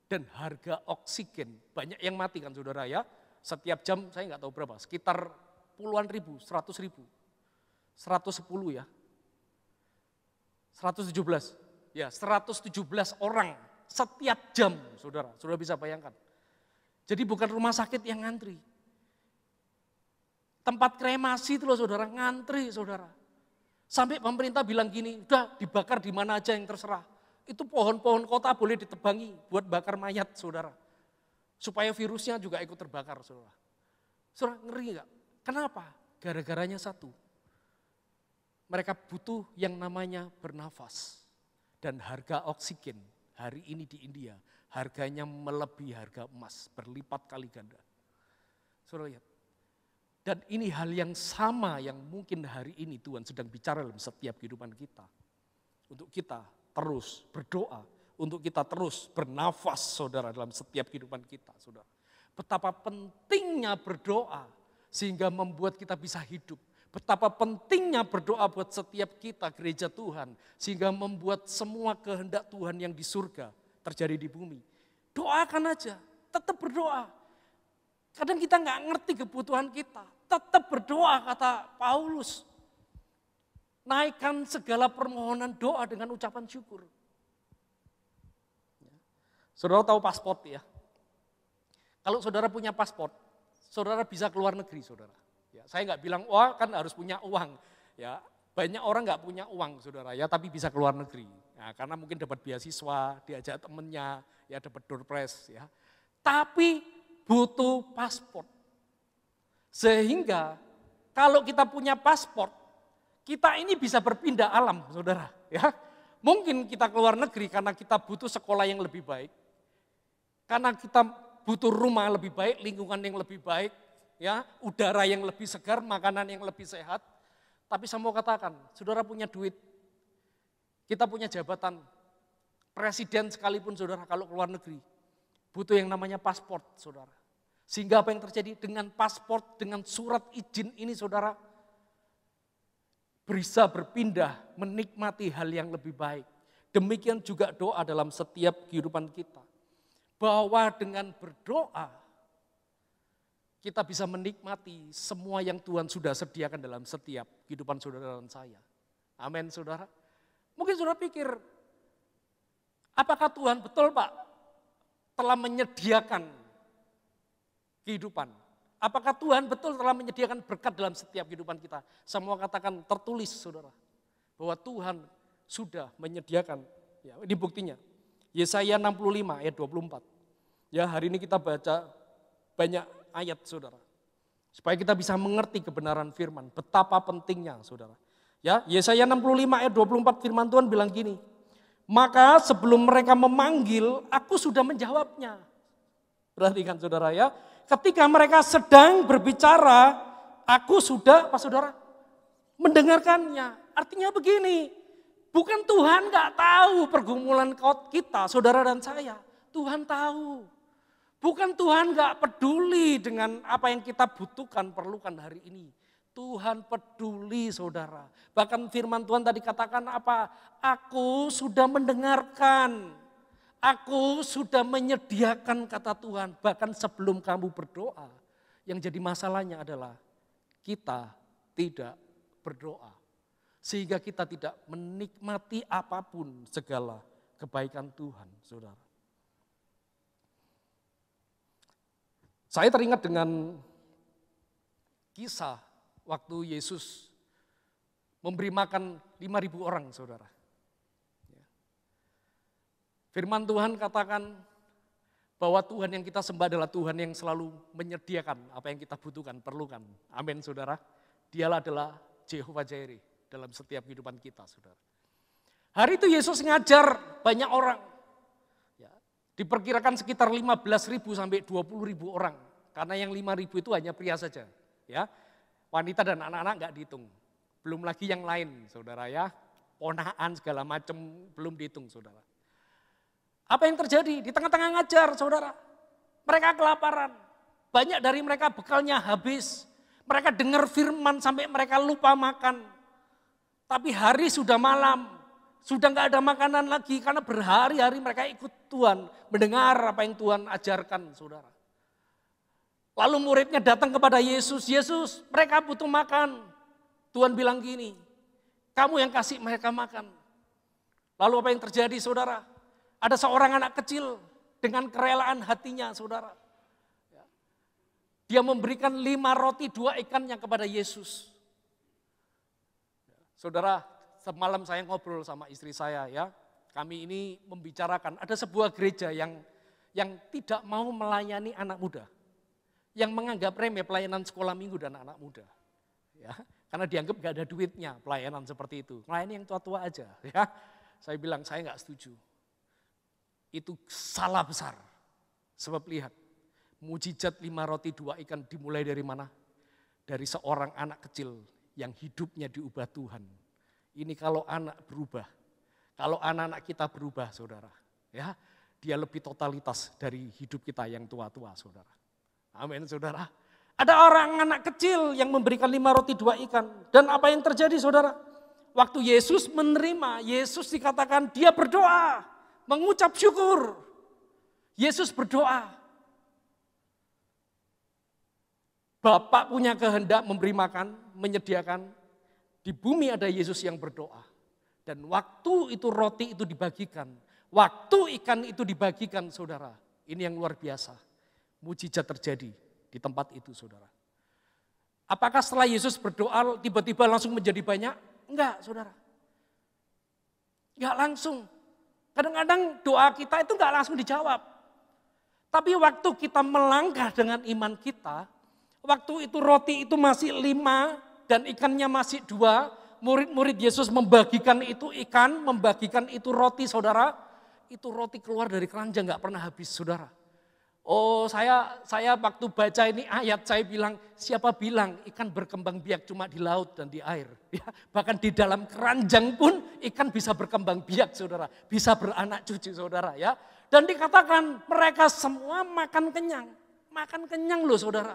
Dan harga oksigen, banyak yang mati kan saudara ya. Setiap jam saya nggak tahu berapa, sekitar puluhan ribu, 100 ribu. 110 ya, 117, ya 117 orang setiap jam saudara bisa bayangkan. Jadi bukan rumah sakit yang ngantri. Tempat kremasi itu loh saudara, ngantri saudara. Sampai pemerintah bilang gini, udah dibakar di mana aja yang terserah. Itu pohon-pohon kota boleh ditebangi buat bakar mayat saudara. Supaya virusnya juga ikut terbakar saudara. Saudara ngeri gak? Kenapa? Gara-garanya satu. Mereka butuh yang namanya bernafas. Dan harga oksigen hari ini di India, harganya melebihi harga emas, berlipat kali ganda. Saudara lihat, Dan ini hal yang sama yang mungkin hari ini Tuhan sedang bicara dalam setiap kehidupan kita. Untuk kita terus berdoa, untuk kita terus bernafas saudara dalam setiap kehidupan kita saudara. Betapa pentingnya berdoa sehingga membuat kita bisa hidup. Betapa pentingnya berdoa buat setiap kita gereja Tuhan sehingga membuat semua kehendak Tuhan yang di surga terjadi di bumi. Doakan aja, tetap berdoa. Kadang kita nggak ngerti kebutuhan kita, tetap berdoa kata Paulus. Naikkan segala permohonan doa dengan ucapan syukur. Saudara tahu paspor ya? Kalau saudara punya paspor, saudara bisa keluar negeri saudara. Ya, saya nggak bilang wah kan harus punya uang. Ya, banyak orang nggak punya uang saudara ya, tapi bisa keluar negeri. Ya, karena mungkin dapat beasiswa, diajak temennya, ya dapat door prize ya. Tapi butuh paspor. Sehingga kalau kita punya paspor, kita ini bisa berpindah alam, saudara. Ya, mungkin kita keluar negeri karena kita butuh sekolah yang lebih baik, karena kita butuh rumah lebih baik, lingkungan yang lebih baik, ya, udara yang lebih segar, makanan yang lebih sehat. Tapi saya mau katakan, saudara punya duit, kita punya jabatan, presiden sekalipun saudara kalau keluar negeri, butuh yang namanya paspor, saudara. Sehingga apa yang terjadi dengan paspor, dengan surat izin ini, saudara, bisa berpindah, menikmati hal yang lebih baik. Demikian juga doa dalam setiap kehidupan kita. Bahwa dengan berdoa, kita bisa menikmati semua yang Tuhan sudah sediakan dalam setiap kehidupan saudara dan saya. Amin, saudara. Mungkin saudara pikir, apakah Tuhan betul Pak telah menyediakan kehidupan? Apakah Tuhan betul telah menyediakan berkat dalam setiap kehidupan kita? Semua katakan tertulis saudara, bahwa Tuhan sudah menyediakan. Ya, ini buktinya. Yesaya 65 ayat 24. Ya, hari ini kita baca banyak ayat saudara. Supaya kita bisa mengerti kebenaran firman, betapa pentingnya saudara. Ya, Yesaya 65 ayat 24 firman Tuhan bilang gini. Maka sebelum mereka memanggil, aku sudah menjawabnya. Perhatikan saudara ya. Ketika mereka sedang berbicara, aku sudah, apa saudara? Mendengarkannya. Artinya begini, bukan Tuhan gak tahu pergumulan kita, saudara dan saya. Tuhan tahu. Bukan Tuhan gak peduli dengan apa yang kita butuhkan, perlukan hari ini. Tuhan peduli saudara. Bahkan firman Tuhan tadi katakan apa? Aku sudah mendengarkan. Aku sudah menyediakan kata Tuhan. Bahkan sebelum kamu berdoa. Yang jadi masalahnya adalah kita tidak berdoa. Sehingga kita tidak menikmati apapun segala kebaikan Tuhan, saudara. Saya teringat dengan kisah waktu Yesus memberi makan 5.000 orang, saudara. Firman Tuhan katakan bahwa Tuhan yang kita sembah adalah Tuhan yang selalu menyediakan apa yang kita butuhkan, perlukan. Amin, saudara. Dialah adalah Jehovah Jireh dalam setiap kehidupan kita, saudara. Hari itu Yesus ngajar banyak orang. Ya, diperkirakan sekitar 15.000 sampai 20.000 orang. Karena yang 5.000 itu hanya pria saja. Ya, wanita dan anak-anak nggak dihitung. Belum lagi yang lain, saudara ya. Ponaan segala macam belum dihitung, saudara. Apa yang terjadi? Di tengah-tengah ngajar, saudara. Mereka kelaparan. Banyak dari mereka bekalnya habis. Mereka dengar firman sampai mereka lupa makan. Tapi hari sudah malam. Sudah gak ada makanan lagi. Karena berhari-hari mereka ikut Tuhan. Mendengar apa yang Tuhan ajarkan, saudara. Lalu muridnya datang kepada Yesus. Yesus, mereka butuh makan. Tuhan bilang gini. Kamu yang kasih mereka makan. Lalu apa yang terjadi, saudara? Ada seorang anak kecil dengan kerelaan hatinya, saudara. Dia memberikan 5 roti 2 ikannya kepada Yesus. Saudara, semalam saya ngobrol sama istri saya ya. Kami ini membicarakan ada sebuah gereja yang tidak mau melayani anak muda. Yang menganggap remeh pelayanan sekolah minggu dan anak muda. Ya, karena dianggap gak ada duitnya pelayanan seperti itu. Melayani yang tua-tua aja. Ya. Saya bilang saya gak setuju. Itu salah besar. Sebab lihat, mujizat 5 roti 2 ikan dimulai dari mana? dari seorang anak kecil yang hidupnya diubah Tuhan. Ini kalau anak berubah, kalau anak-anak kita berubah saudara, ya dia lebih totalitas dari hidup kita yang tua-tua saudara. Amin saudara. Ada orang anak kecil yang memberikan 5 roti 2 ikan. Dan apa yang terjadi saudara? Waktu Yesus menerima, Yesus dikatakan dia berdoa, mengucap syukur. Yesus berdoa. Bapak punya kehendak memberi makan, menyediakan. Di bumi ada Yesus yang berdoa. Dan waktu itu roti itu dibagikan. Waktu ikan itu dibagikan saudara. Ini yang luar biasa. Mujizat terjadi di tempat itu saudara. Apakah setelah Yesus berdoa tiba-tiba langsung menjadi banyak? Enggak saudara. Enggak langsung. Kadang-kadang doa kita itu enggak langsung dijawab. Tapi waktu kita melangkah dengan iman kita, waktu itu roti itu masih 5 dan ikannya masih 2, murid-murid Yesus membagikan itu ikan, membagikan itu roti saudara, itu roti keluar dari keranjang enggak pernah habis saudara. Oh saya waktu baca ini ayat saya bilang, siapa bilang ikan berkembang biak cuma di laut dan di air. Ya, bahkan di dalam keranjang pun ikan bisa berkembang biak saudara. Bisa beranak cucu saudara ya. Dan dikatakan mereka semua makan kenyang. Makan kenyang loh saudara.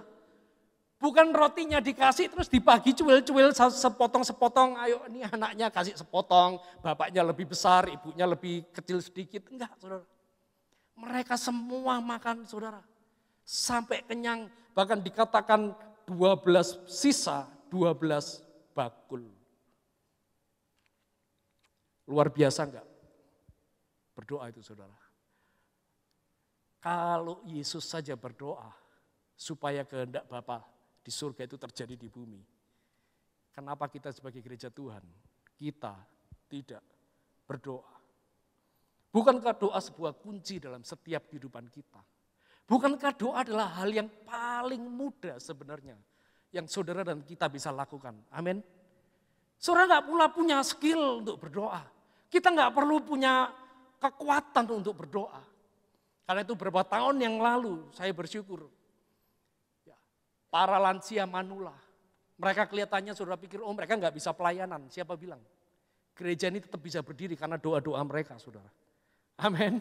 Bukan rotinya dikasih terus dibagi cuil-cuil sepotong-sepotong. Ayo ini anaknya kasih sepotong, bapaknya lebih besar, ibunya lebih kecil sedikit. Enggak saudara. Mereka semua makan saudara. Sampai kenyang. Bahkan dikatakan 12 sisa, 12 bakul. Luar biasa enggak? Berdoa itu saudara. Kalau Yesus saja berdoa supaya kehendak Bapa di surga itu terjadi di bumi. Kenapa kita sebagai gereja Tuhan, kita tidak berdoa? Bukankah doa sebuah kunci dalam setiap kehidupan kita? Bukankah doa adalah hal yang paling mudah sebenarnya yang saudara dan kita bisa lakukan? Amin. Saudara nggak pula punya skill untuk berdoa. Kita nggak perlu punya kekuatan untuk berdoa. Karena itu beberapa tahun yang lalu saya bersyukur. Para lansia Manula, mereka kelihatannya saudara pikir, oh mereka nggak bisa pelayanan. Siapa bilang? Gereja ini tetap bisa berdiri karena doa-doa mereka saudara. Amin.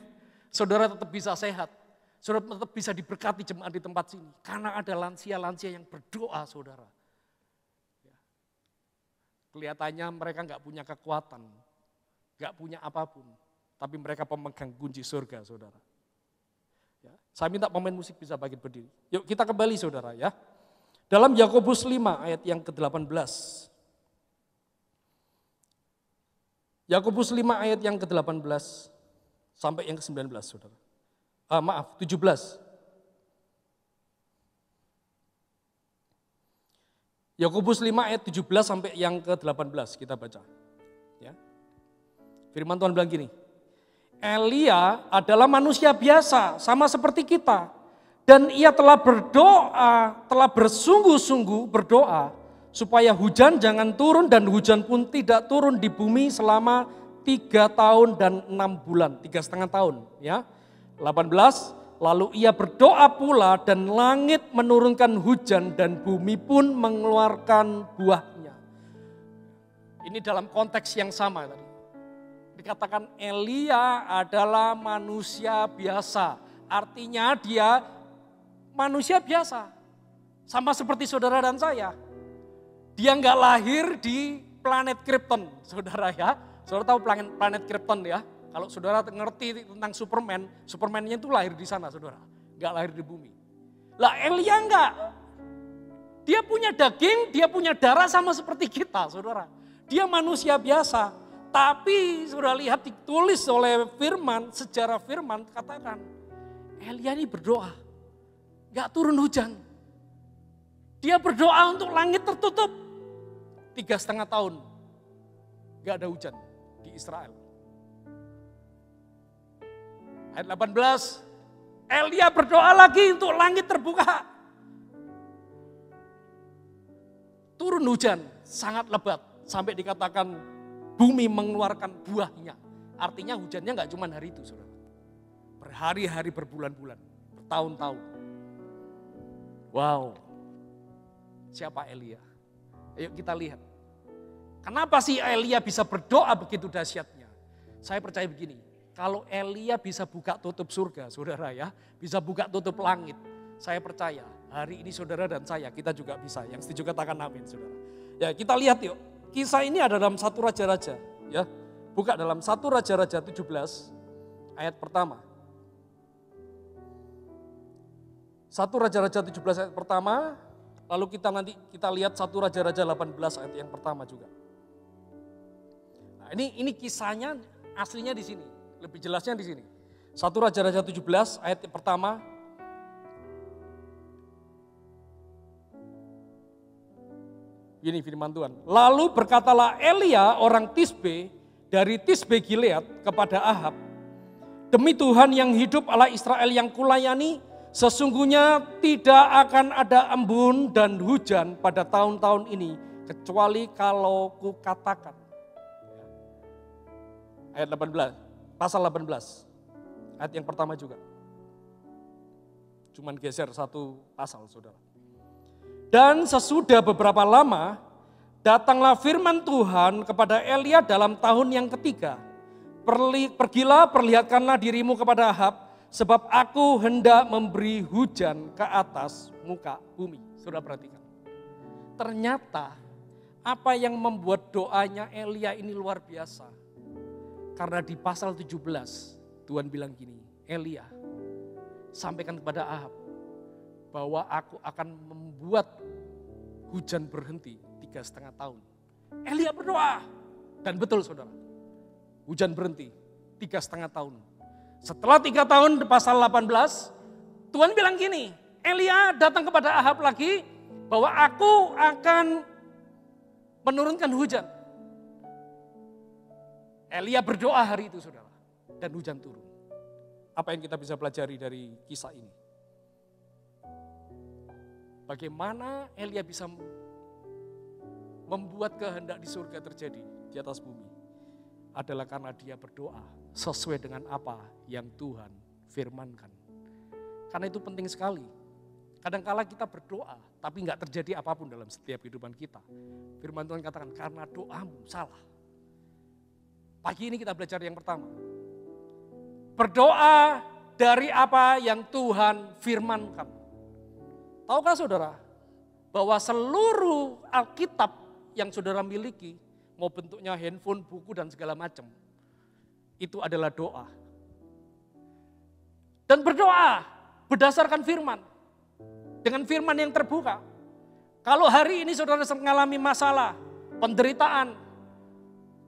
Saudara tetap bisa sehat. Saudara tetap bisa diberkati jemaat di tempat sini. Karena ada lansia-lansia yang berdoa saudara. Kelihatannya mereka nggak punya kekuatan. Nggak punya apapun. Tapi mereka pemegang kunci surga saudara. Ya, saya minta pemain musik bisa bangkit berdiri. Yuk kita kembali saudara ya. Dalam Yakobus 5 ayat yang ke-18. Yakobus 5 ayat yang ke-18 sampai yang ke-19 saudara. 17. Yakobus 5 ayat 17 sampai yang ke-18 kita baca. Ya. Firman Tuhan bilang gini. Elia adalah manusia biasa sama seperti kita. Dan ia telah berdoa, telah bersungguh-sungguh berdoa supaya hujan jangan turun dan hujan pun tidak turun di bumi selama 3 tahun dan 6 bulan, 3,5 tahun. Ya, 18, lalu ia berdoa pula dan langit menurunkan hujan dan bumi pun mengeluarkan buahnya. Ini dalam konteks yang sama tadi. Dikatakan Elia adalah manusia biasa, artinya dia manusia biasa, sama seperti saudara dan saya. Dia nggak lahir di planet Krypton, saudara ya. Saudara tahu planet Krypton ya. Kalau saudara ngerti tentang Superman, Superman-nya itu lahir di sana, saudara. Nggak lahir di bumi. Lah Elia enggak. Dia punya daging, dia punya darah sama seperti kita, saudara. Dia manusia biasa. Tapi saudara lihat ditulis oleh firman, sejarah firman katakan, Elia ini berdoa. Gak turun hujan. Dia berdoa untuk langit tertutup. 3,5 tahun. Gak ada hujan di Israel. Ayat 18. Elia berdoa lagi untuk langit terbuka. Turun hujan sangat lebat. Sampai dikatakan bumi mengeluarkan buahnya. Artinya hujannya gak cuma hari itu saudara. Berhari-hari, berbulan-bulan, bertahun-tahun. Wow. Siapa Elia? Ayo kita lihat. Kenapa sih Elia bisa berdoa begitu dahsyatnya? Saya percaya begini, kalau Elia bisa buka tutup surga, saudara ya, bisa buka tutup langit, saya percaya hari ini saudara dan saya, kita juga bisa. Yang setuju katakan amin, saudara. Ya, kita lihat yuk. Kisah ini ada dalam 1 Raja-Raja, ya. Buka dalam 1 Raja-Raja 17 ayat pertama. 1 Raja-Raja 17 ayat pertama, lalu kita lihat 1 Raja-Raja 18 ayat yang pertama juga. Nah, ini kisahnya aslinya di sini, lebih jelasnya di sini. 1 Raja-Raja 17 ayat yang pertama. Ini firman Tuhan. Lalu berkatalah Elia orang Tisbe dari Tisbe Gilead kepada Ahab, demi Tuhan yang hidup Allah Israel yang kulayani, sesungguhnya tidak akan ada embun dan hujan pada tahun-tahun ini, kecuali kalau kukatakan. Ayat 18, pasal 18, ayat yang pertama juga. Cuman geser satu pasal, saudara. Dan sesudah beberapa lama, datanglah firman Tuhan kepada Elia dalam tahun yang ketiga. Pergilah, perlihatkanlah dirimu kepada Ahab, sebab aku hendak memberi hujan ke atas muka bumi. Sudah perhatikan. Ternyata apa yang membuat doanya Elia ini luar biasa. Karena di pasal 17 Tuhan bilang gini, Elia sampaikan kepada Ahab bahwa aku akan membuat hujan berhenti 3,5 tahun. Elia berdoa dan betul saudara, hujan berhenti 3,5 tahun. Setelah 3 tahun di pasal 18, Tuhan bilang gini, Elia datang kepada Ahab lagi bahwa aku akan menurunkan hujan. Elia berdoa hari itu saudara, dan hujan turun. Apa yang kita bisa pelajari dari kisah ini? Bagaimana Elia bisa membuat kehendak di surga terjadi di atas bumi? Adalah karena dia berdoa sesuai dengan apa yang Tuhan firmankan. Karena itu penting sekali. Kadang-kala kita berdoa, tapi nggak terjadi apapun dalam setiap kehidupan kita. Firman Tuhan katakan, karena doamu salah. Pagi ini kita belajar yang pertama. Berdoa dari apa yang Tuhan firmankan. Tahukah saudara, bahwa seluruh Alkitab yang saudara miliki, mau bentuknya handphone, buku, dan segala macam, itu adalah doa. Dan berdoa berdasarkan firman. Dengan firman yang terbuka. Kalau hari ini saudara mengalami masalah, penderitaan,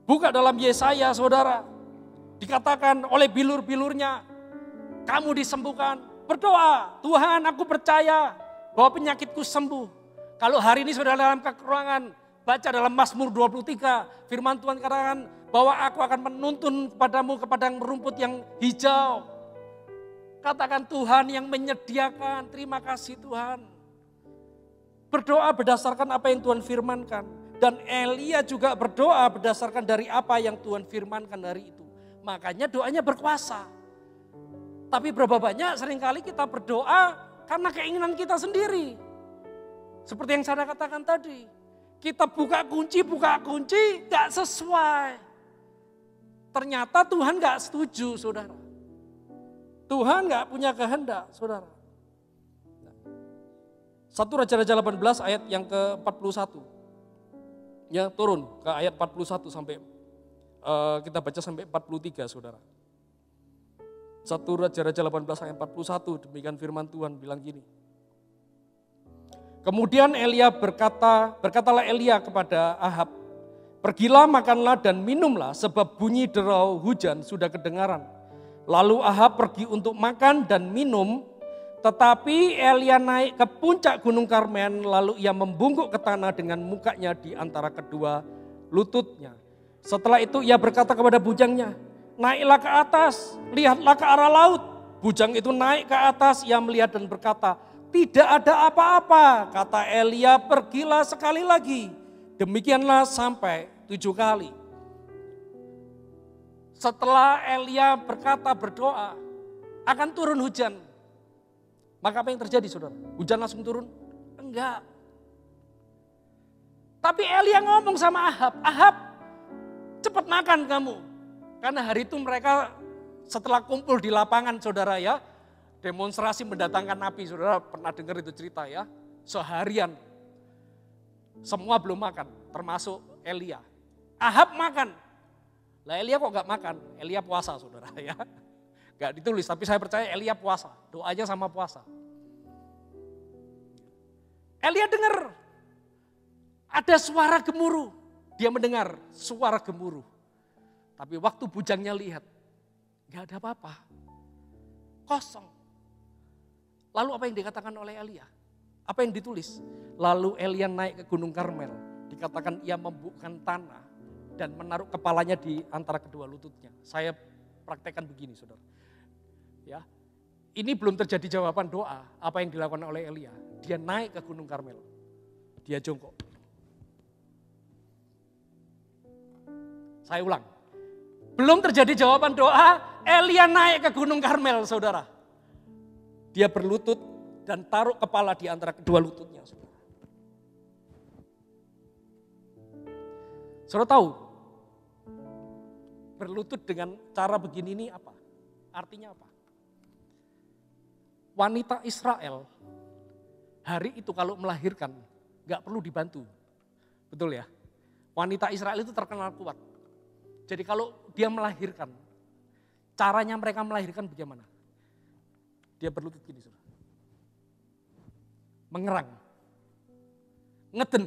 buka dalam Yesaya saudara, dikatakan oleh bilur-bilurnya, kamu disembuhkan. Berdoa, Tuhan aku percaya bahwa penyakitku sembuh. Kalau hari ini saudara dalam kekurangan, baca dalam Mazmur 23, firman Tuhan katakan bahwa aku akan menuntun kepadamu ke padang rumput yang hijau. Katakan Tuhan yang menyediakan, terima kasih Tuhan. Berdoa berdasarkan apa yang Tuhan firmankan. Dan Elia juga berdoa berdasarkan dari apa yang Tuhan firmankan hari itu. Makanya doanya berkuasa. Tapi berapa banyak seringkali kita berdoa karena keinginan kita sendiri. Seperti yang saya katakan tadi. Kita buka kunci, gak sesuai. Ternyata Tuhan gak setuju saudara. Tuhan gak punya kehendak saudara. 1 Raja-Raja 18 ayat yang ke-41. Ya turun ke ayat 41 sampai kita baca sampai 43 saudara. 1 Raja-Raja 18 ayat 41, demikian firman Tuhan bilang gini. Kemudian Elia berkatalah Elia kepada Ahab, pergilah makanlah dan minumlah sebab bunyi derau hujan sudah kedengaran. Lalu Ahab pergi untuk makan dan minum, tetapi Elia naik ke puncak gunung Karmen, lalu ia membungkuk ke tanah dengan mukanya di antara kedua lututnya. Setelah itu ia berkata kepada bujangnya, naiklah ke atas, lihatlah ke arah laut. Bujang itu naik ke atas, ia melihat dan berkata, tidak ada apa-apa. Kata Elia, pergilah sekali lagi. Demikianlah sampai 7 kali. Setelah Elia berdoa, akan turun hujan. Maka apa yang terjadi saudara? Hujan langsung turun? Enggak. Tapi Elia ngomong sama Ahab, Ahab cepat makan kamu. Karena hari itu mereka setelah kumpul di lapangan saudara ya, demonstrasi mendatangkan api, saudara pernah dengar itu cerita ya, seharian. Semua belum makan, termasuk Elia. Ahab makan. Lah Elia kok gak makan? Elia puasa saudara ya. Gak ditulis, tapi saya percaya Elia puasa. Doanya sama puasa. Elia dengar ada suara gemuruh. Dia mendengar suara gemuruh. Tapi waktu bujangnya lihat, gak ada apa-apa. Kosong. Lalu apa yang dikatakan oleh Elia? Apa yang ditulis? Lalu Elia naik ke Gunung Karmel. Dikatakan ia membukkan tanah dan menaruh kepalanya di antara kedua lututnya. Saya praktekkan begini saudara. Ya, ini belum terjadi jawaban doa apa yang dilakukan oleh Elia. Dia naik ke Gunung Karmel. Dia jongkok. Saya ulang. Belum terjadi jawaban doa, Elia naik ke Gunung Karmel saudara. Dia berlutut dan taruh kepala di antara kedua lututnya saudara. Saudara tahu, berlutut dengan cara begini ini apa? Artinya apa? Wanita Israel hari itu kalau melahirkan gak perlu dibantu. Betul ya? Wanita Israel itu terkenal kuat. Jadi kalau dia melahirkan, caranya mereka melahirkan bagaimana? Dia berlutut gini saudara. Mengerang. Ngeden.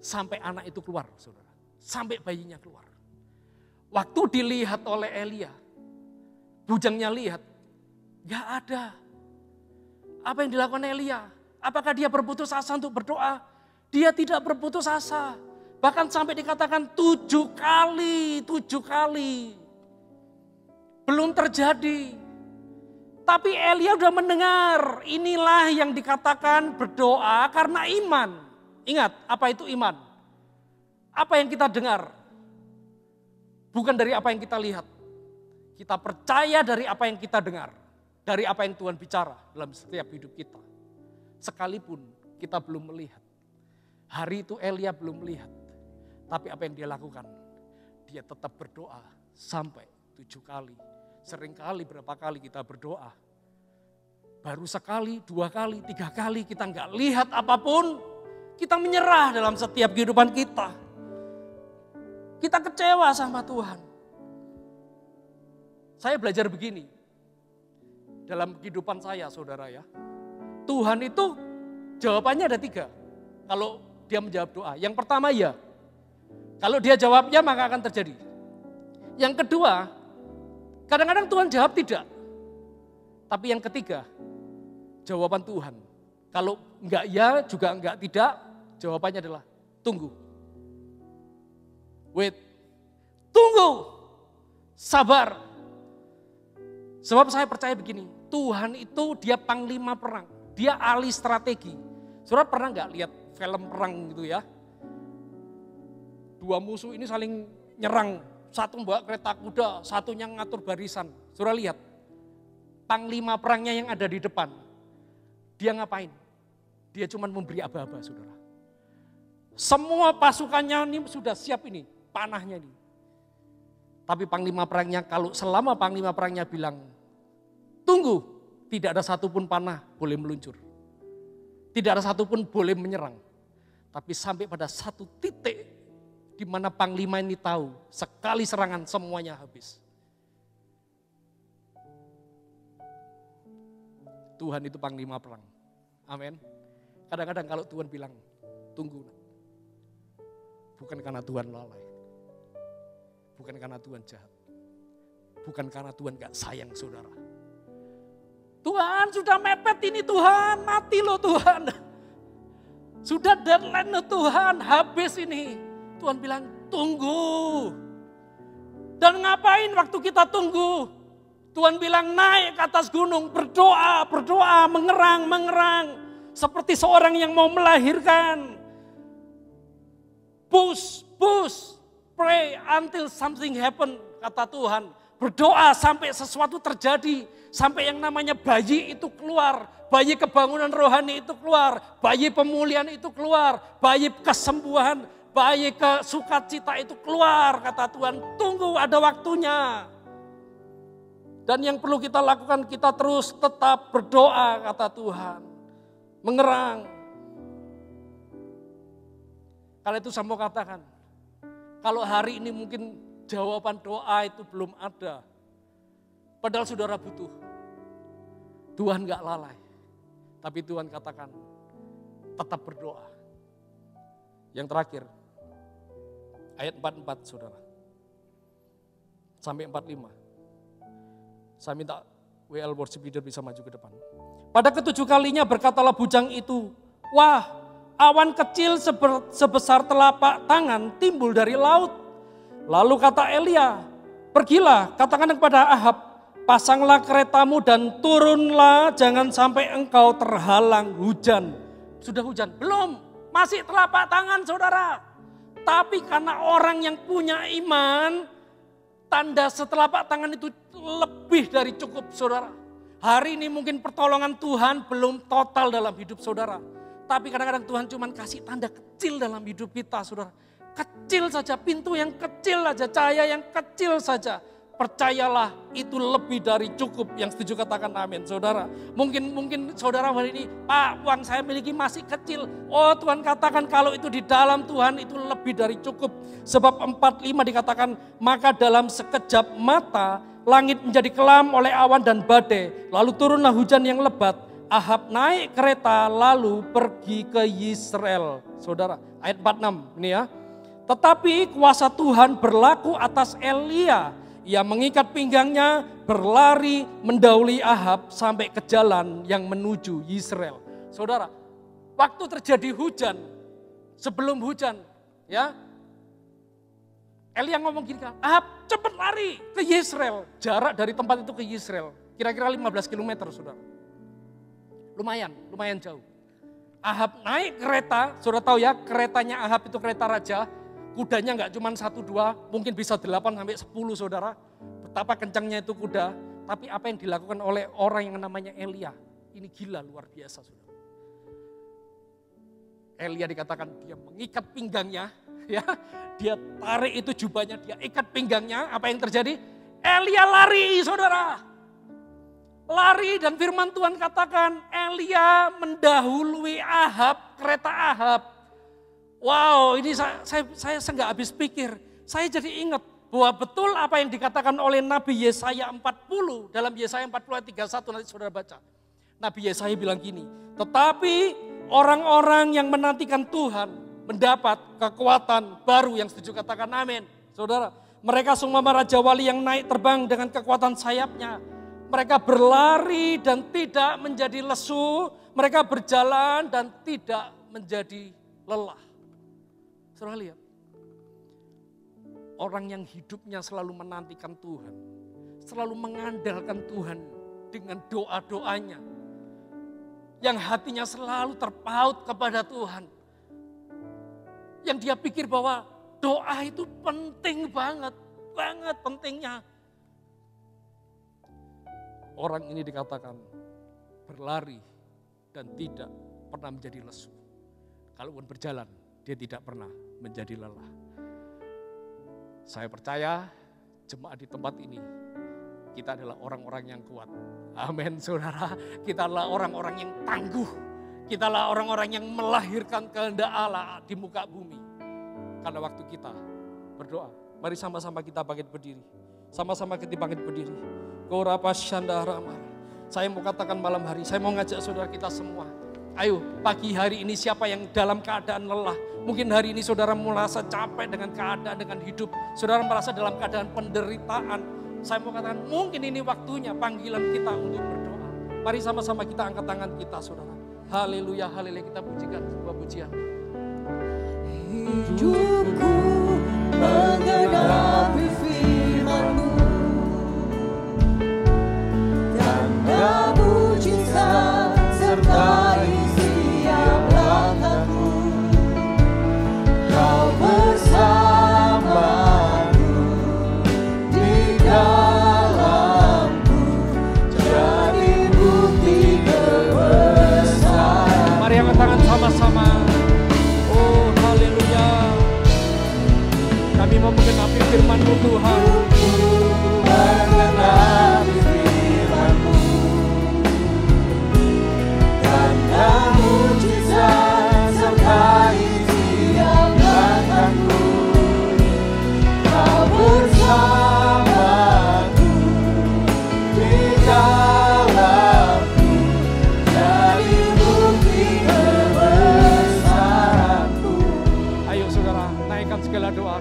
Sampai anak itu keluar saudara. Sampai bayinya keluar. Waktu dilihat oleh Elia, bujangnya lihat, gak ada. Apa yang dilakukan Elia? Apakah dia berputus asa untuk berdoa? Dia tidak berputus asa. Bahkan sampai dikatakan 7 kali. Belum terjadi. Tapi Elia sudah mendengar, inilah yang dikatakan berdoa karena iman. Ingat, apa itu iman? Apa yang kita dengar? Bukan dari apa yang kita lihat. Kita percaya dari apa yang kita dengar. Dari apa yang Tuhan bicara dalam setiap hidup kita. Sekalipun kita belum melihat. Hari itu Elia belum melihat. Tapi apa yang dia lakukan? Dia tetap berdoa sampai 7 kali. Seringkali berapa kali kita berdoa. Baru sekali, 2 kali, 3 kali kita nggak lihat apapun. Kita menyerah dalam setiap kehidupan kita. Kita kecewa sama Tuhan. Saya belajar begini. Dalam kehidupan saya saudara ya. Tuhan itu jawabannya ada 3. Kalau dia menjawab doa. Yang pertama ya. Kalau dia jawabnya maka akan terjadi. Yang kedua, kadang-kadang Tuhan jawab tidak. Tapi yang ketiga, jawaban Tuhan. Kalau enggak ya juga enggak tidak, jawabannya adalah tunggu. Wait, tunggu, sabar. Sebab saya percaya begini, Tuhan itu dia panglima perang, dia ahli strategi. Saudara pernah enggak lihat film perang gitu ya? 2 musuh ini saling nyerang, satu bawa kereta kuda, satunya ngatur barisan. Saudara lihat, panglima perangnya yang ada di depan, dia ngapain? Dia cuma memberi aba-aba saudara. Semua pasukannya ini sudah siap ini, panahnya ini. Tapi panglima perangnya kalau selama panglima perangnya bilang, tunggu, tidak ada satupun panah boleh meluncur. Tidak ada satupun boleh menyerang. Tapi sampai pada satu titik di mana panglima ini tahu, sekali serangan semuanya habis. Tuhan itu panglima perang. Amin. Kadang-kadang kalau Tuhan bilang, tunggu. Bukan karena Tuhan lalai. Bukan karena Tuhan jahat. Bukan karena Tuhan gak sayang saudara. Tuhan sudah mepet ini Tuhan, mati loh Tuhan. Sudah deadline loh Tuhan, habis ini. Tuhan bilang, tunggu. Dan ngapain waktu kita tunggu? Tuhan bilang naik ke atas gunung, berdoa, mengerang. Seperti seorang yang mau melahirkan. Push, pray until something happen, kata Tuhan. berdoa sampai sesuatu terjadi. Sampai yang namanya bayi itu keluar. Bayi kebangunan rohani itu keluar. Bayi pemulihan itu keluar. Bayi kesembuhan, bayi kesukacita itu keluar. Kata Tuhan, tunggu ada waktunya. Dan yang perlu kita lakukan, kita terus tetap berdoa, kata Tuhan. Mengerang. Karena itu saya mau katakan, kalau hari ini mungkin jawaban doa itu belum ada. Padahal saudara butuh. Tuhan gak lalai. Tapi Tuhan katakan, tetap berdoa. Yang terakhir, ayat 44 saudara. Sampai 45. Saya minta WL Worship Leader bisa maju ke depan. Pada ketujuh kalinya berkatalah bujang itu, wah, awan kecil sebesar telapak tangan timbul dari laut. Lalu kata Elia, pergilah katakan kepada Ahab, pasanglah keretamu dan turunlah, jangan sampai engkau terhalang hujan. Sudah hujan? Belum, masih telapak tangan saudara. Tapi karena orang yang punya iman, tanda setelapak tangan itu lebih dari cukup saudara. Hari ini mungkin pertolongan Tuhan belum total dalam hidup saudara. Tapi kadang-kadang Tuhan cuma kasih tanda kecil dalam hidup kita saudara. Kecil saja, pintu yang kecil saja, cahaya yang kecil saja. Percayalah itu lebih dari cukup. Yang setuju katakan amin saudara. Mungkin saudara hari ini, Pak, uang saya miliki masih kecil. Oh Tuhan katakan kalau itu di dalam Tuhan itu lebih dari cukup. Sebab 45 dikatakan, maka dalam sekejap mata langit menjadi kelam oleh awan dan badai. Lalu turunlah hujan yang lebat. Ahab naik kereta lalu pergi ke Yisrael. Saudara, ayat 46 ini ya. Tetapi kuasa Tuhan berlaku atas Elia. Ia mengikat pinggangnya, berlari mendahului Ahab sampai ke jalan yang menuju Yisrael. Saudara, waktu terjadi hujan, sebelum hujan ya, Elia ngomong gini kan, Ahab cepat lari ke Yisrael. Jarak dari tempat itu ke Yisrael kira-kira 15 km saudara. Lumayan jauh. Ahab naik kereta, saudara tahu ya, keretanya Ahab itu kereta raja. Kudanya nggak cuma 1-2, mungkin bisa 8-10 saudara. Betapa kencangnya itu kuda. Tapi apa yang dilakukan oleh orang yang namanya Elia, ini gila luar biasa saudara. Elia dikatakan dia mengikat pinggangnya, ya, dia tarik itu jubahnya, dia ikat pinggangnya. Apa yang terjadi? Elia lari saudara. Lari dan firman Tuhan katakan Elia mendahului Ahab, kereta Ahab. Wow, ini saya nggak habis pikir. Saya jadi ingat bahwa betul apa yang dikatakan oleh Nabi Yesaya 40 dalam Yesaya 40 ayat 31 nanti saudara baca. Nabi Yesaya bilang gini, tetapi orang-orang yang menantikan Tuhan mendapat kekuatan baru. Yang setuju katakan amin. Saudara, mereka semua raja wali yang naik terbang dengan kekuatan sayapnya. Mereka berlari dan tidak menjadi lesu. Mereka berjalan dan tidak menjadi lelah. Saudara lihat. Orang yang hidupnya selalu menantikan Tuhan. Selalu mengandalkan Tuhan dengan doa-doanya. Yang hatinya selalu terpaut kepada Tuhan. Yang dia pikir bahwa doa itu penting banget pentingnya. Orang ini dikatakan berlari dan tidak pernah menjadi lesu. Kalaupun berjalan, dia tidak pernah menjadi lelah. Saya percaya jemaat di tempat ini, kita adalah orang-orang yang kuat. Amin saudara, kita adalah orang-orang yang tangguh. Kita adalah orang-orang yang melahirkan kehendak Allah di muka bumi. Karena waktu kita berdoa, mari sama-sama kita bangkit berdiri. Sama-sama kita bangkit berdiri. Saya mau katakan malam hari, saya mau ngajak saudara kita semua. Ayo pagi hari ini siapa yang dalam keadaan lelah. Mungkin hari ini saudara merasa capek dengan keadaan, dengan hidup. Saudara merasa dalam keadaan penderitaan. Saya mau katakan mungkin ini waktunya panggilan kita untuk berdoa. Mari sama-sama kita angkat tangan kita saudara. Haleluya, haleluya, kita pujikan sebuah pujian. Hidupku mengenapi firman-Mu, tanda mujizat sertai setiap langkahku. Kau bersamaku di dalam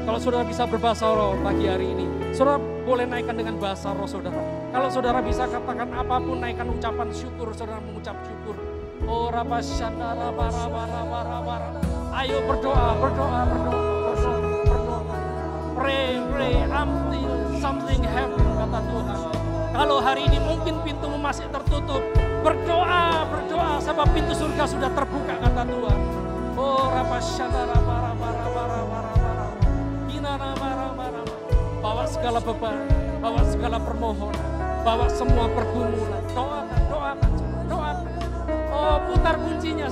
Kalau saudara bisa berbahasa roh pagi hari ini, saudara boleh naikkan dengan bahasa roh saudara. Kalau saudara bisa katakan apapun, naikkan ucapan syukur, saudara mengucap syukur. Oh rabasyana rabara. Ayo berdoa. Pray until something happen, kata Tuhan. Kalau hari ini mungkin pintumu masih tertutup, berdoa sebab pintu surga sudah terbuka, kata Tuhan. Oh rabasyana rabara. Bawa segala beban, bawa segala permohonan, bawa semua pergumulan. Doakan. Oh, putar kuncinya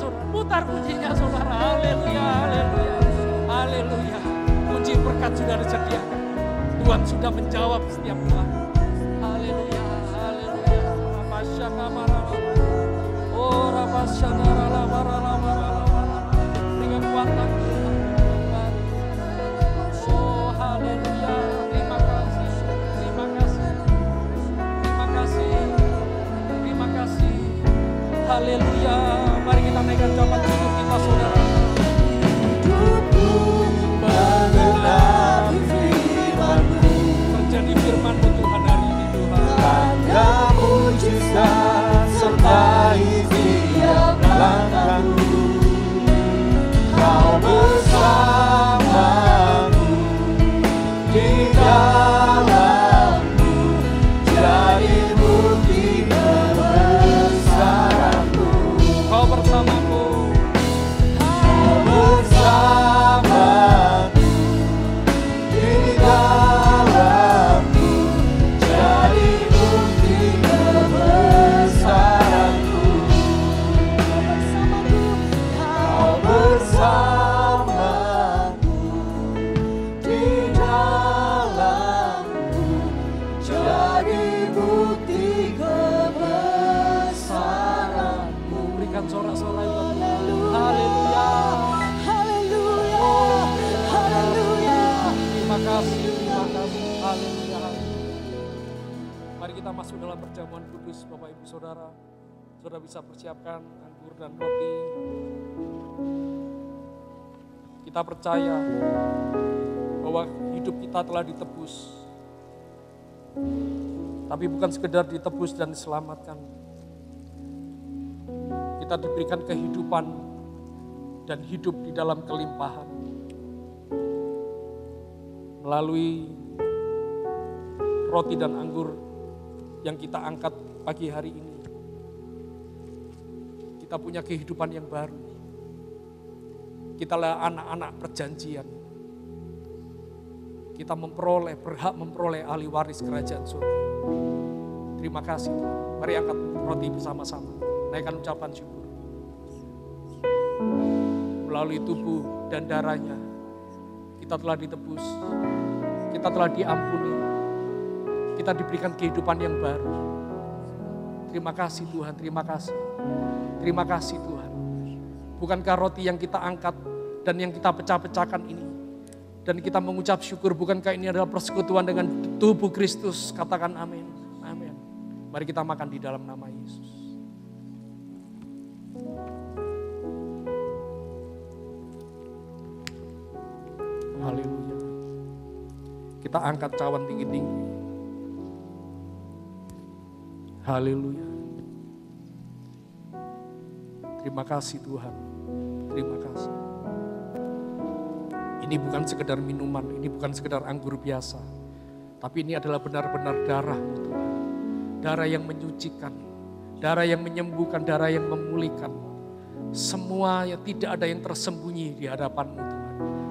saudara. Haleluya. Kunci berkat sudah disediakan. Tuhan sudah menjawab setiap doa. Haleluya. Oh, beri kekuatan Tuhan. Oh, haleluya. Terima kasih. Haleluya. Mari kita naikkan ucapan syukur kita saudara. Hidupku mengenapi firman-Mu. Terjadi firman-Mu Tuhan hari ini Tuhan. Tanda mujizat sertai tiap langkahku. Kau bersamaku di dalamku, jadi bukti kebesaranmu. Kau bersamaku. Kau bersamaku di dalamku, jadi bukti kebesaranmu. Kau bersamaku di dalamku, jadi bukti kebesaranmu. Berikan sorak-sorai buat Tuhan. Haleluya. Terima kasih. Haleluya. Mari kita masuk dalam perjamuan kudus Bapak Ibu Saudara. Saudara bisa persiapkan anggur dan roti. Kita percaya bahwa hidup kita telah ditebus. Tapi bukan sekedar ditebus dan diselamatkan. Kita diberikan kehidupan dan hidup di dalam kelimpahan. Melalui roti dan anggur yang kita angkat pagi hari ini. Kita punya kehidupan yang baru. Kita adalah anak-anak perjanjian. Kita berhak memperoleh ahli waris kerajaan surga. Terima kasih. Mari angkat roti bersama-sama. Naikkan ucapan syukur. Melalui tubuh dan darahnya, kita telah ditebus. Kita telah diampuni. Kita diberikan kehidupan yang baru. Terima kasih Tuhan, terima kasih. Terima kasih Tuhan. Bukankah roti yang kita angkat dan yang kita pecah-pecahkan ini, dan kita mengucap syukur, bukankah ini adalah persekutuan dengan tubuh Kristus? Katakan amin. Amin. Mari kita makan di dalam nama Yesus. Haleluya. Kita angkat cawan tinggi-tinggi. Haleluya. Terima kasih Tuhan. Terima kasih. Ini bukan sekedar minuman, ini bukan sekedar anggur biasa. Tapi ini adalah benar-benar darah-Mu Tuhan. Darah yang menyucikan, darah yang menyembuhkan, darah yang memulihkan. Semuanya tidak ada yang tersembunyi di hadapan-Mu Tuhan.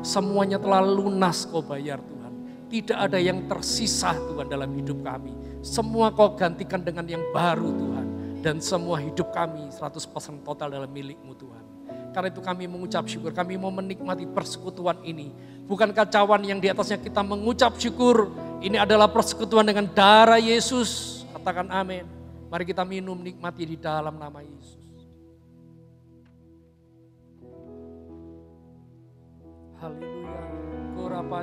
Semuanya telah lunas Kau bayar Tuhan. Tidak ada yang tersisa Tuhan dalam hidup kami. Semua Kau gantikan dengan yang baru Tuhan. Dan semua hidup kami 100% total dalam milik-Mu Tuhan. Karena itu kami mengucap syukur, kami mau menikmati persekutuan ini. Bukankah cawan yang di atasnya kita mengucap syukur, ini adalah persekutuan dengan darah Yesus. Katakan amin. Mari kita minum, nikmati di dalam nama Yesus. Haleluya. Terima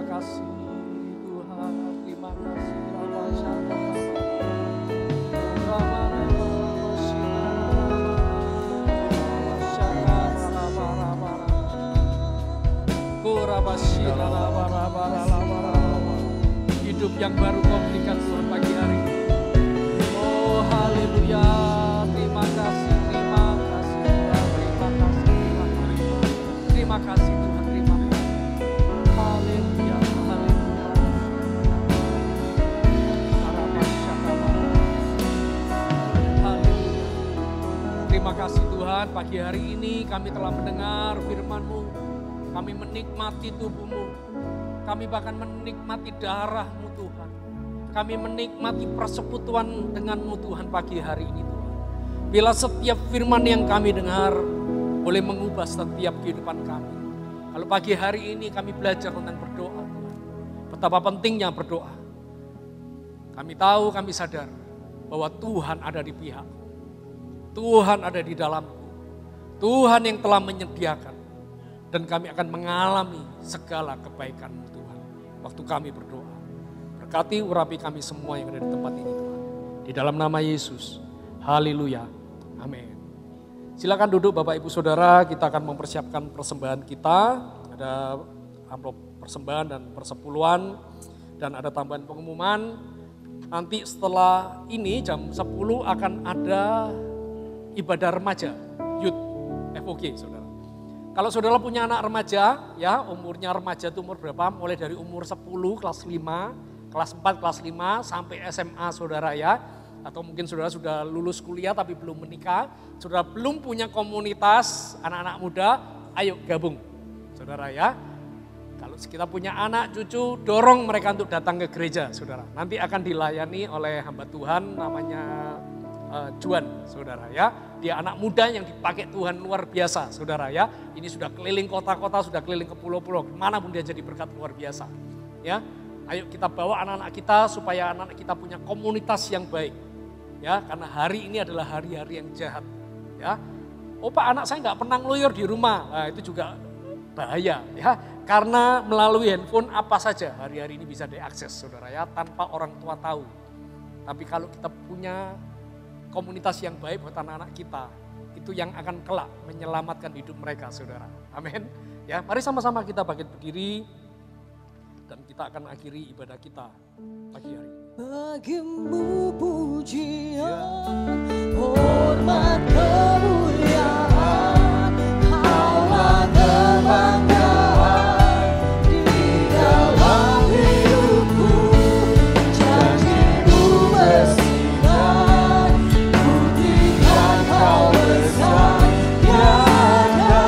kasih Tuhan, terima kasih Hidup yang baru Kau berikan Tuhan pagi hari ini. Oh haleluya, terima kasih Tuhan, terima kasih Tuhan, terima kasih. Haleluya, haleluya. Haleluya. Terima kasih Tuhan, pagi hari ini kami telah mendengar firman-Mu. Kami menikmati tubuh-Mu. Kami bahkan menikmati darah-Mu Tuhan. Kami menikmati persekutuan dengan-Mu Tuhan pagi hari ini Tuhan. Bila setiap firman yang kami dengar boleh mengubah setiap kehidupan kami. Kalau pagi hari ini kami belajar tentang berdoa Tuhan. Betapa pentingnya berdoa. Kami tahu, kami sadar bahwa Tuhan ada di pihak. Tuhan ada di dalamku. Tuhan yang telah menyediakan. Dan kami akan mengalami segala kebaikan-Mu Tuhan. Waktu kami berdoa. Berkati urapi kami semua yang ada di tempat ini Tuhan. Di dalam nama Yesus. Haleluya. Amin. Silakan duduk Bapak Ibu Saudara. Kita akan mempersiapkan persembahan kita. Ada amplop persembahan dan persepuluhan. Dan ada tambahan pengumuman. Nanti setelah ini jam 10 akan ada ibadah remaja. Youth FOG Saudara. Kalau saudara punya anak remaja, ya umurnya remaja itu umur berapa? Mulai dari umur 10, kelas 5, kelas 4, kelas 5, sampai SMA saudara ya. Atau mungkin saudara sudah lulus kuliah tapi belum menikah. Saudara belum punya komunitas anak-anak muda, ayo gabung saudara ya. Kalau kita punya anak, cucu, dorong mereka untuk datang ke gereja saudara. Nanti akan dilayani oleh hamba Tuhan namanya Juan saudara ya. Dia anak muda yang dipakai Tuhan luar biasa saudara ya. Ini sudah keliling kota-kota, sudah keliling ke pulau-pulau. Kemana pun dia jadi berkat luar biasa. Ya, ayo kita bawa anak-anak kita supaya anak-anak kita punya komunitas yang baik. Ya, karena hari ini adalah hari-hari yang jahat. Ya, oh Pak anak saya nggak pernah ngeloyor di rumah. Nah, itu juga bahaya ya. Karena melalui handphone apa saja hari-hari ini bisa diakses saudara ya. Tanpa orang tua tahu. Tapi kalau kita punya komunitas yang baik buat anak-anak kita, itu yang akan kelak menyelamatkan hidup mereka saudara. Amin. Ya, mari sama-sama kita bangkit berdiri dan kita akan akhiri ibadah kita pagi hari ini. Bagimu pujian, hormat, kemuliaan, Kaulah kebanggaan di dalam hidupku, janji-Mu bersinar. Kau besar, tiada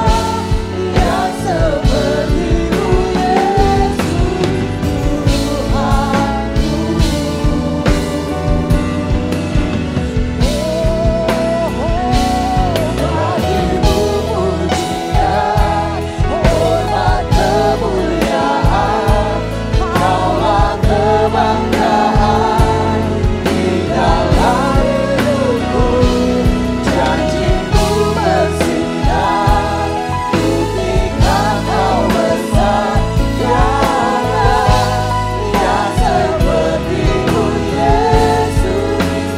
yang seperti-Mu Yesus Tuhanku. Bagimu pujian, hormat, kemuliaan, Kaulah kebanggaan di dalam hidupku. Janji-Mu bersinar, buktikan Kau besar, tiada yang seperti-Mu Yesus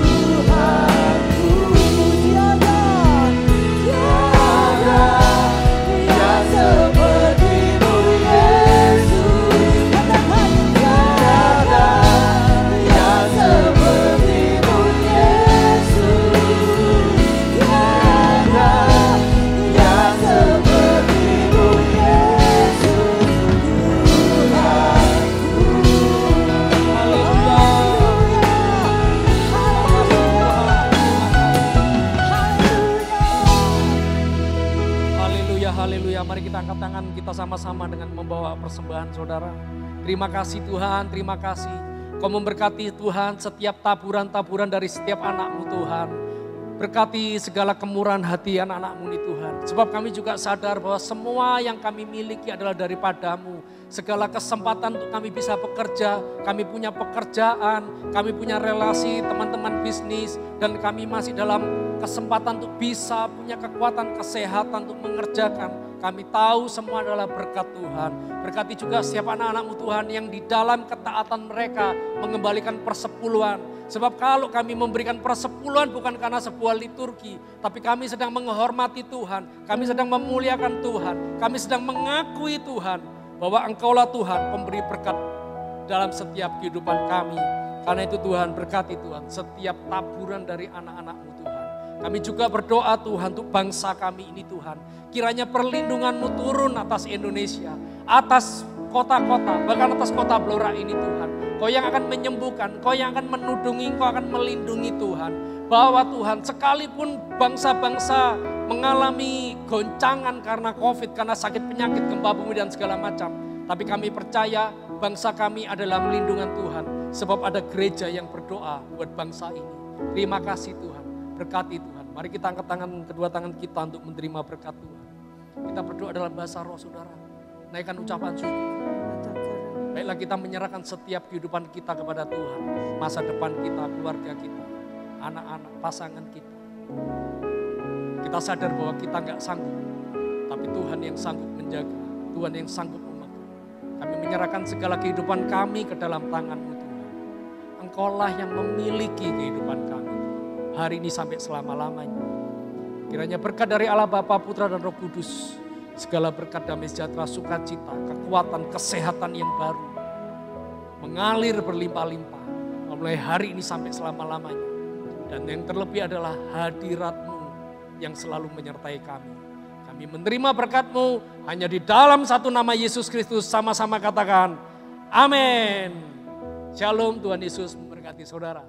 Tuhanku. Tiada yang seperti-Mu Yesus. Katakan tiada yang seperti-Mu Yesus. Tiada yang seperti-Mu Yesus Haleluya, haleluya. Mari kita angkat tangan kita sama-sama dengan membawa persembahan saudara. Terima kasih Tuhan, terima kasih. Kau memberkati Tuhan setiap taburan-taburan dari setiap anak-Mu Tuhan. Berkati segala kemurahan hati anak-anak-Mu ini Tuhan. Sebab kami juga sadar bahwa semua yang kami miliki adalah daripada-Mu. Segala kesempatan untuk kami bisa bekerja, kami punya pekerjaan, kami punya relasi, teman-teman bisnis, dan kami masih dalam kesempatan untuk bisa punya kekuatan kesehatan untuk mengerjakan. Kami tahu semua adalah berkat Tuhan. Berkati juga setiap anak-anak-Mu Tuhan yang di dalam ketaatan mereka mengembalikan persepuluhan. Sebab kalau kami memberikan persepuluhan bukan karena sebuah liturgi, tapi kami sedang menghormati Tuhan, kami sedang memuliakan Tuhan, kami sedang mengakui Tuhan bahwa Engkaulah Tuhan pemberi berkat dalam setiap kehidupan kami. Karena itu Tuhan, berkati Tuhan setiap taburan dari anak-anak-Mu Tuhan. Kami juga berdoa Tuhan untuk bangsa kami ini Tuhan. Kiranya perlindungan-Mu turun atas Indonesia, atas kota-kota, bahkan atas kota Blora ini Tuhan. Kau yang akan menyembuhkan, Kau yang akan menudungi, Kau akan melindungi Tuhan. Bahwa Tuhan sekalipun bangsa-bangsa mengalami goncangan karena COVID, karena sakit penyakit, gempa bumi dan segala macam. Tapi kami percaya bangsa kami adalah melindungan Tuhan. Sebab ada gereja yang berdoa buat bangsa ini. Terima kasih Tuhan, berkati Tuhan. Mari kita angkat kedua tangan kita untuk menerima berkat Tuhan. Kita berdoa dalam bahasa roh saudara. Naikkan ucapan syukur. Baiklah kita menyerahkan setiap kehidupan kita kepada Tuhan. Masa depan kita, keluarga kita, anak-anak, pasangan kita. Kita sadar bahwa kita nggak sanggup. Tapi Tuhan yang sanggup menjaga. Tuhan yang sanggup memegang. Kami menyerahkan segala kehidupan kami ke dalam tangan-Mu Tuhan. Engkaulah yang memiliki kehidupan kami. Hari ini sampai selama-lamanya. Kiranya berkat dari Allah Bapa, Putra dan Roh Kudus. Segala berkat damai sejahtera, sukacita, kekuatan, kesehatan yang baru. Mengalir berlimpah-limpah. Mulai hari ini sampai selama-lamanya. Dan yang terlebih adalah hadirat-Mu yang selalu menyertai kami. Kami menerima berkat-Mu hanya di dalam satu nama Yesus Kristus. Sama-sama katakan, amin. Shalom, Tuhan Yesus memberkati saudara.